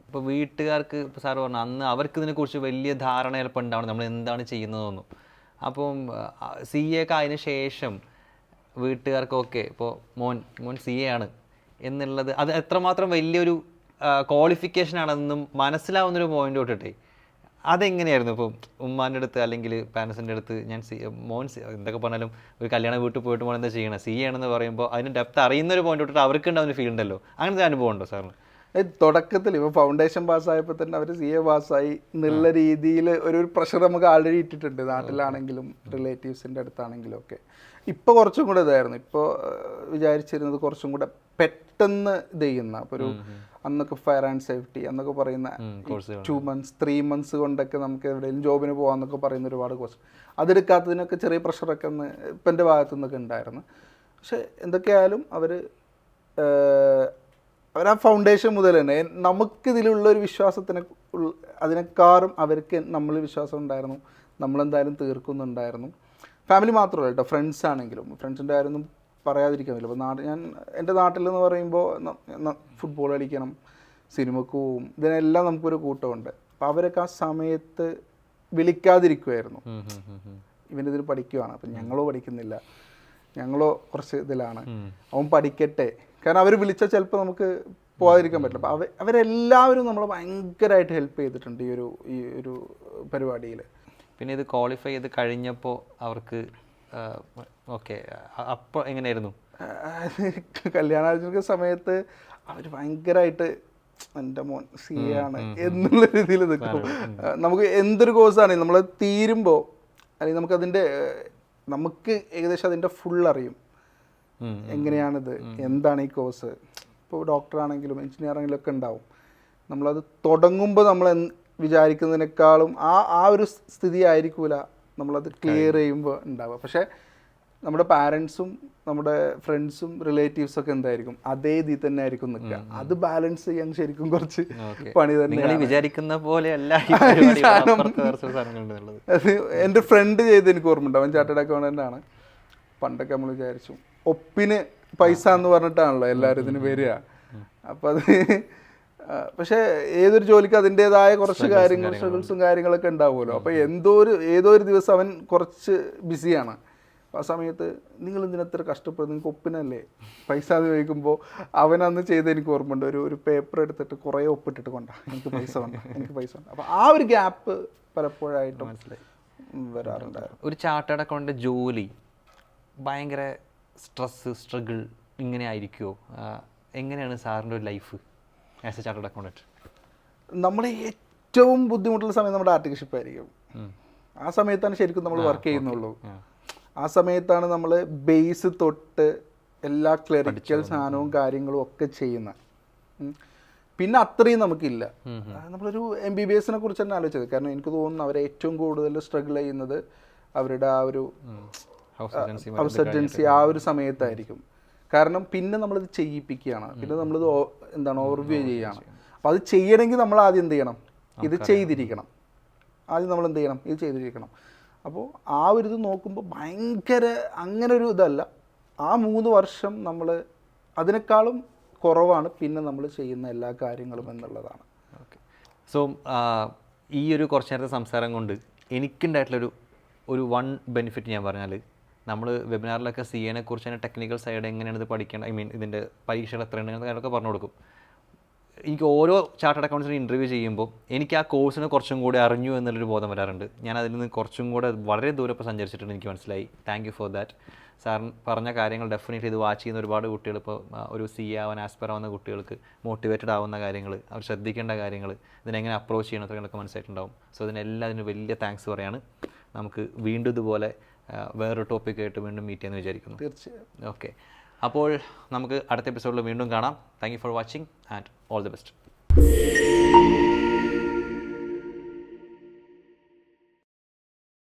ഇപ്പോൾ വീട്ടുകാർക്ക് ഇപ്പോൾ സാറ് പറഞ്ഞു അന്ന് അവർക്ക് ഇതിനെക്കുറിച്ച് വലിയ ധാരണ ചിലപ്പോൾ ഉണ്ടാവണം നമ്മൾ എന്താണ് ചെയ്യുന്നതെന്നും. അപ്പം CA ഒക്കെ അതിന് ശേഷം വീട്ടുകാർക്കൊക്കെ ഇപ്പോൾ മോൻ CA ആണ് എന്നുള്ളത് അത് എത്രമാത്രം വലിയൊരു ക്വാളിഫിക്കേഷൻ ആണെന്നും മനസ്സിലാവുന്നൊരു പോയിന്റ് തൊട്ടിട്ടേ അതെങ്ങനെയായിരുന്നു? ഇപ്പം ഉമ്മാൻ്റെ അടുത്ത് അല്ലെങ്കിൽ പാരൻസിൻ്റെ അടുത്ത് ഞാൻ എന്തൊക്കെ പറഞ്ഞാലും ഒരു കല്യാണ വീട്ടിൽ പോയിട്ട് പോകണം എന്താ ചെയ്യണം, CA ആണെന്ന് പറയുമ്പോൾ അതിന് ഡെപ്ത് അറിയുന്നൊരു പോയിന്റ് തൊട്ടിട്ട് അവർക്ക് ഉണ്ടാവുന്ന ഫീൽ ഉണ്ടല്ലോ. അങ്ങനത്തെ അനുഭവം ഉണ്ടോ സാറിന്? തുടക്കത്തിൽ ഇപ്പോൾ ഫൗണ്ടേഷൻ പാസ്സായപ്പോൾ തന്നെ അവർ CA പാസ്സായി എന്നുള്ള രീതിയിൽ ഒരു പ്രഷർ നമുക്ക് ആൾറെഡി ഇട്ടിട്ടുണ്ട്, നാട്ടിലാണെങ്കിലും റിലേറ്റീവ്സിൻ്റെ അടുത്താണെങ്കിലും ഒക്കെ. ഇപ്പോൾ കുറച്ചും കൂടെ ഇതായിരുന്നു. ഇപ്പോൾ വിചാരിച്ചിരുന്നത് കുറച്ചും കൂടെ പെട്ടെന്ന് ഇത് ചെയ്യുന്ന, അപ്പോൾ ഒരു അന്നൊക്കെ ഫയർ ആൻഡ് സേഫ്റ്റി എന്നൊക്കെ പറയുന്ന 2 months 3 months കൊണ്ടൊക്കെ നമുക്ക് എവിടെയെങ്കിലും ജോബിന് പോകാമെന്നൊക്കെ പറയുന്ന ഒരുപാട് കോഴ്സ്, അതെടുക്കാത്തതിനൊക്കെ ചെറിയ പ്രഷറൊക്കെ ഇപ്പം എൻ്റെ ഭാഗത്തു നിന്നൊക്കെ ഉണ്ടായിരുന്നു. പക്ഷെ എന്തൊക്കെയായാലും അവർ ആ ഫൗണ്ടേഷൻ മുതൽ തന്നെ നമുക്കിതിലുള്ള ഒരു വിശ്വാസത്തിന് അതിനേക്കാളും അവർക്ക് നമ്മളിൽ വിശ്വാസം ഉണ്ടായിരുന്നു, നമ്മളെന്തായാലും തീർക്കുന്നുണ്ടായിരുന്നു. ഫാമിലി മാത്രമല്ല കേട്ടോ, ഫ്രണ്ട്സ് ആണെങ്കിലും, ഫ്രണ്ട്സിൻ്റെ കാര്യമൊന്നും പറയാതിരിക്കാൻ പറ്റില്ല. അപ്പോൾ എൻ്റെ നാട്ടിലെന്ന് പറയുമ്പോൾ ഫുട്ബോൾ കളിക്കണം, സിനിമക്ക് പോവും, ഇതിനെല്ലാം നമുക്കൊരു കൂട്ടമുണ്ട്. അപ്പോൾ അവരൊക്കെ ആ സമയത്ത് വിളിക്കാതിരിക്കുമായിരുന്നു. ഇവനിതിന് പഠിക്കുവാണ്, അപ്പം ഞങ്ങളോ പഠിക്കുന്നില്ല, ഞങ്ങളോ കുറച്ച് ഇതിലാണ്, അവൻ പഠിക്കട്ടെ. കാരണം അവർ വിളിച്ചാൽ ചിലപ്പോൾ നമുക്ക് പോകാതിരിക്കാൻ പറ്റില്ല. അപ്പോൾ അവരെല്ലാവരും നമ്മളെ ഭയങ്കരമായിട്ട് ഹെൽപ്പ് ചെയ്തിട്ടുണ്ട് ഈ ഒരു പരിപാടിയിൽ. പിന്നെ ഇത് ക്വാളിഫൈ ചെയ്ത് കഴിഞ്ഞപ്പോൾ അവർക്ക് ഓക്കെ അപ്പോൾ എങ്ങനെയായിരുന്നു? കല്യാണാലോചന സമയത്ത് അവർ ഭയങ്കരമായിട്ട് എൻ്റെ മോൻ CA ആണ് എന്നുള്ള രീതിയിൽ നിൽക്കും. നമുക്ക് എന്തൊരു കോഴ്സാണെങ്കിൽ നമ്മൾ തീരുമ്പോൾ അല്ലെങ്കിൽ നമുക്ക് ഏകദേശം അതിൻ്റെ ഫുൾ അറിയും, എങ്ങനെയാണിത്, എന്താണ് ഈ കോഴ്സ്. ഇപ്പോൾ ഡോക്ടറാണെങ്കിലും എഞ്ചിനീയർ ആണെങ്കിലും ഒക്കെ ഉണ്ടാവും. നമ്മളത് തുടങ്ങുമ്പോൾ നമ്മൾ വിചാരിക്കുന്നതിനേക്കാളും ആ ഒരു സ്ഥിതി ആയിരിക്കില്ല നമ്മളത് ക്ലിയർ ചെയ്യുമ്പോൾ ഉണ്ടാവുക. പക്ഷേ നമ്മുടെ പാരൻസും നമ്മുടെ ഫ്രണ്ട്സും റിലേറ്റീവ്സൊക്കെ എന്തായിരിക്കും അതേ ഇതിൽ തന്നെ ആയിരിക്കും നിൽക്കുക. അത് ബാലൻസ് ചെയ്യാൻ ശരിക്കും കുറച്ച് പണി തന്നെ. വിചാരിക്കുന്ന പോലെയല്ല. എൻ്റെ ഫ്രണ്ട് ചെയ്ത് എനിക്ക് ഓർമ്മയുണ്ട്, അവൻ ചാർട്ടേഡ് അക്കൗണ്ടൻ്റ് ആണ്. പണ്ടൊക്കെ നമ്മൾ വിചാരിച്ചു ഒപ്പിന് പൈസ എന്ന് പറഞ്ഞിട്ടാണല്ലോ എല്ലാവരും ഇതിന് വരിക. അപ്പോൾ അത് പക്ഷേ ഏതൊരു ജോലിക്ക് അതിൻ്റെതായ കുറച്ച് കാര്യങ്ങൾ സ്ട്രഗിൾസും കാര്യങ്ങളൊക്കെ ഉണ്ടാവുമല്ലോ. അപ്പോൾ ഏതോ ഒരു ദിവസം അവൻ കുറച്ച് ബിസിയാണ്. ആ സമയത്ത് നിങ്ങൾ ഇതിനത്ര കഷ്ടപ്പെടും, നിങ്ങൾക്ക് ഒപ്പിനല്ലേ പൈസ എന്ന് ചോദിക്കുമ്പോൾ അവനന്ന് ചെയ്ത് എനിക്ക് ഓർമ്മയുണ്ട്. ഒരു പേപ്പർ എടുത്തിട്ട് കുറേ ഒപ്പിട്ടിട്ട് കൊണ്ടാ എനിക്ക് പൈസ വേണ്ട, എനിക്ക് പൈസ വേണ്ട. അപ്പോൾ ആ ഒരു ഗ്യാപ്പ് പലപ്പോഴായിട്ടും മനസ്സിലായി വരാറുണ്ടായിരുന്നു. ഒരു ചാർട്ടേഡ് അക്കൗണ്ടിൻ്റെ ജോലി ഭയങ്കര സ്ട്രഗിൾ ഇങ്ങനെ ആയിരിക്കുമോ? എങ്ങനെയാണ് സാറിൻ്റെ ഒരു life as A chartered accountant? നമ്മുടെ ഏറ്റവും ബുദ്ധിമുട്ടുള്ള സമയം നമ്മുടെ ആർട്ടിക്കൽഷിപ്പ് ആയിരിക്കും. ആ സമയത്താണ് ശരിക്കും നമ്മൾ വർക്ക് ചെയ്യുന്നുള്ളൂ. ആ സമയത്താണ് നമ്മൾ ബേസ് തൊട്ട് എല്ലാ ക്ലറിക്കൽ സാധനവും കാര്യങ്ങളും ഒക്കെ ചെയ്യുന്നത്. പിന്നെ അത്രയും നമുക്കില്ല. നമ്മളൊരു MBBS കുറിച്ച് തന്നെ ആലോചിച്ചത്. കാരണം എനിക്ക് തോന്നുന്നു അവരെ ഏറ്റവും കൂടുതൽ സ്ട്രഗിൾ ചെയ്യുന്നത് അവരുടെ ആ ഒരു ഹൗസ് ഏജൻസി ആ ഒരു സമയത്തായിരിക്കും. കാരണം പിന്നെ നമ്മളിത് ചെയ്യിപ്പിക്കുകയാണ്, പിന്നെ നമ്മളിത് ഓവർവ്യൂ ചെയ്യുകയാണ്. അപ്പോൾ അത് ചെയ്യണമെങ്കിൽ നമ്മൾ ആദ്യം എന്ത് ചെയ്യണം, ഇത് ചെയ്തിരിക്കണം. ആദ്യം നമ്മൾ എന്ത് ചെയ്യണം, ഇത് ചെയ്തിരിക്കണം. അപ്പോൾ ആ ഒരു ഇത് നോക്കുമ്പോൾ ഭയങ്കര അങ്ങനെ ഒരു ഇതല്ല. ആ 3 വർഷം നമ്മൾ അതിനേക്കാളും കുറവാണ് പിന്നെ നമ്മൾ ചെയ്യുന്ന എല്ലാ കാര്യങ്ങളും എന്നുള്ളതാണ്. ഓക്കെ. സോ ഈ ഒരു കുറച്ച് നേരത്തെ സംസാരം കൊണ്ട് എനിക്കുണ്ടായിട്ടുള്ളൊരു വൺ ബെനിഫിറ്റ് ഞാൻ പറഞ്ഞാൽ, നമ്മൾ വെബിനാറിലൊക്കെ CA കുറിച്ച് തന്നെ ടെക്നിക്കൽ സൈഡ് എങ്ങനെയാണ് ഇത് പഠിക്കേണ്ടത്, ഇതിൻ്റെ പരീക്ഷകൾ എത്രയുണ്ട് എന്നൊക്കെ പറഞ്ഞു കൊടുക്കും. എനിക്ക് ഓരോ ചാർട്ടേഡ് അക്കൗണ്ട്സിന് ഇൻ്റർവ്യൂ ചെയ്യുമ്പോൾ എനിക്ക് ആ കോഴ്സിനെ കുറച്ചും കൂടി അറിഞ്ഞു എന്നുള്ളൊരു ബോധം വരാറുണ്ട്. ഞാൻ അതിൽ നിന്ന് കുറച്ചും കൂടെ വളരെ ദൂരം ഇപ്പോൾ സഞ്ചരിച്ചിട്ടുണ്ട്, എനിക്ക് മനസ്സിലായി. Thank you for that. സാറിന് പറഞ്ഞ കാര്യങ്ങൾ ഡെഫിനറ്റ്ലി ഇത് വാച്ച് ചെയ്യുന്ന ഒരുപാട് കുട്ടികൾ, ഇപ്പോൾ ഒരു CA ആവാൻ ആസ്പയർ ആവുന്ന കുട്ടികൾക്ക് മോട്ടിവേറ്റഡ് ആവുന്ന കാര്യങ്ങൾ, അവർ ശ്രദ്ധിക്കേണ്ട കാര്യങ്ങൾ, ഇതിനെങ്ങനെ അപ്രോച്ച് ചെയ്യണം എന്നൊക്കെ മനസ്സിലായിട്ടുണ്ടാവും. സോ ഇതിനെല്ലാത്തിനും വലിയ താങ്ക്സ് പറയാണ്. നമുക്ക് വീണ്ടും ഇതുപോലെ വേറൊരു ടോപ്പിക്കായിട്ട് വീണ്ടും മീറ്റ് ചെയ്യാമെന്ന് വിചാരിക്കുന്നു. തീർച്ചയായും. ഓക്കെ, അപ്പോൾ നമുക്ക് അടുത്ത എപ്പിസോഡിൽ വീണ്ടും കാണാം. Thank you for watching and all the best.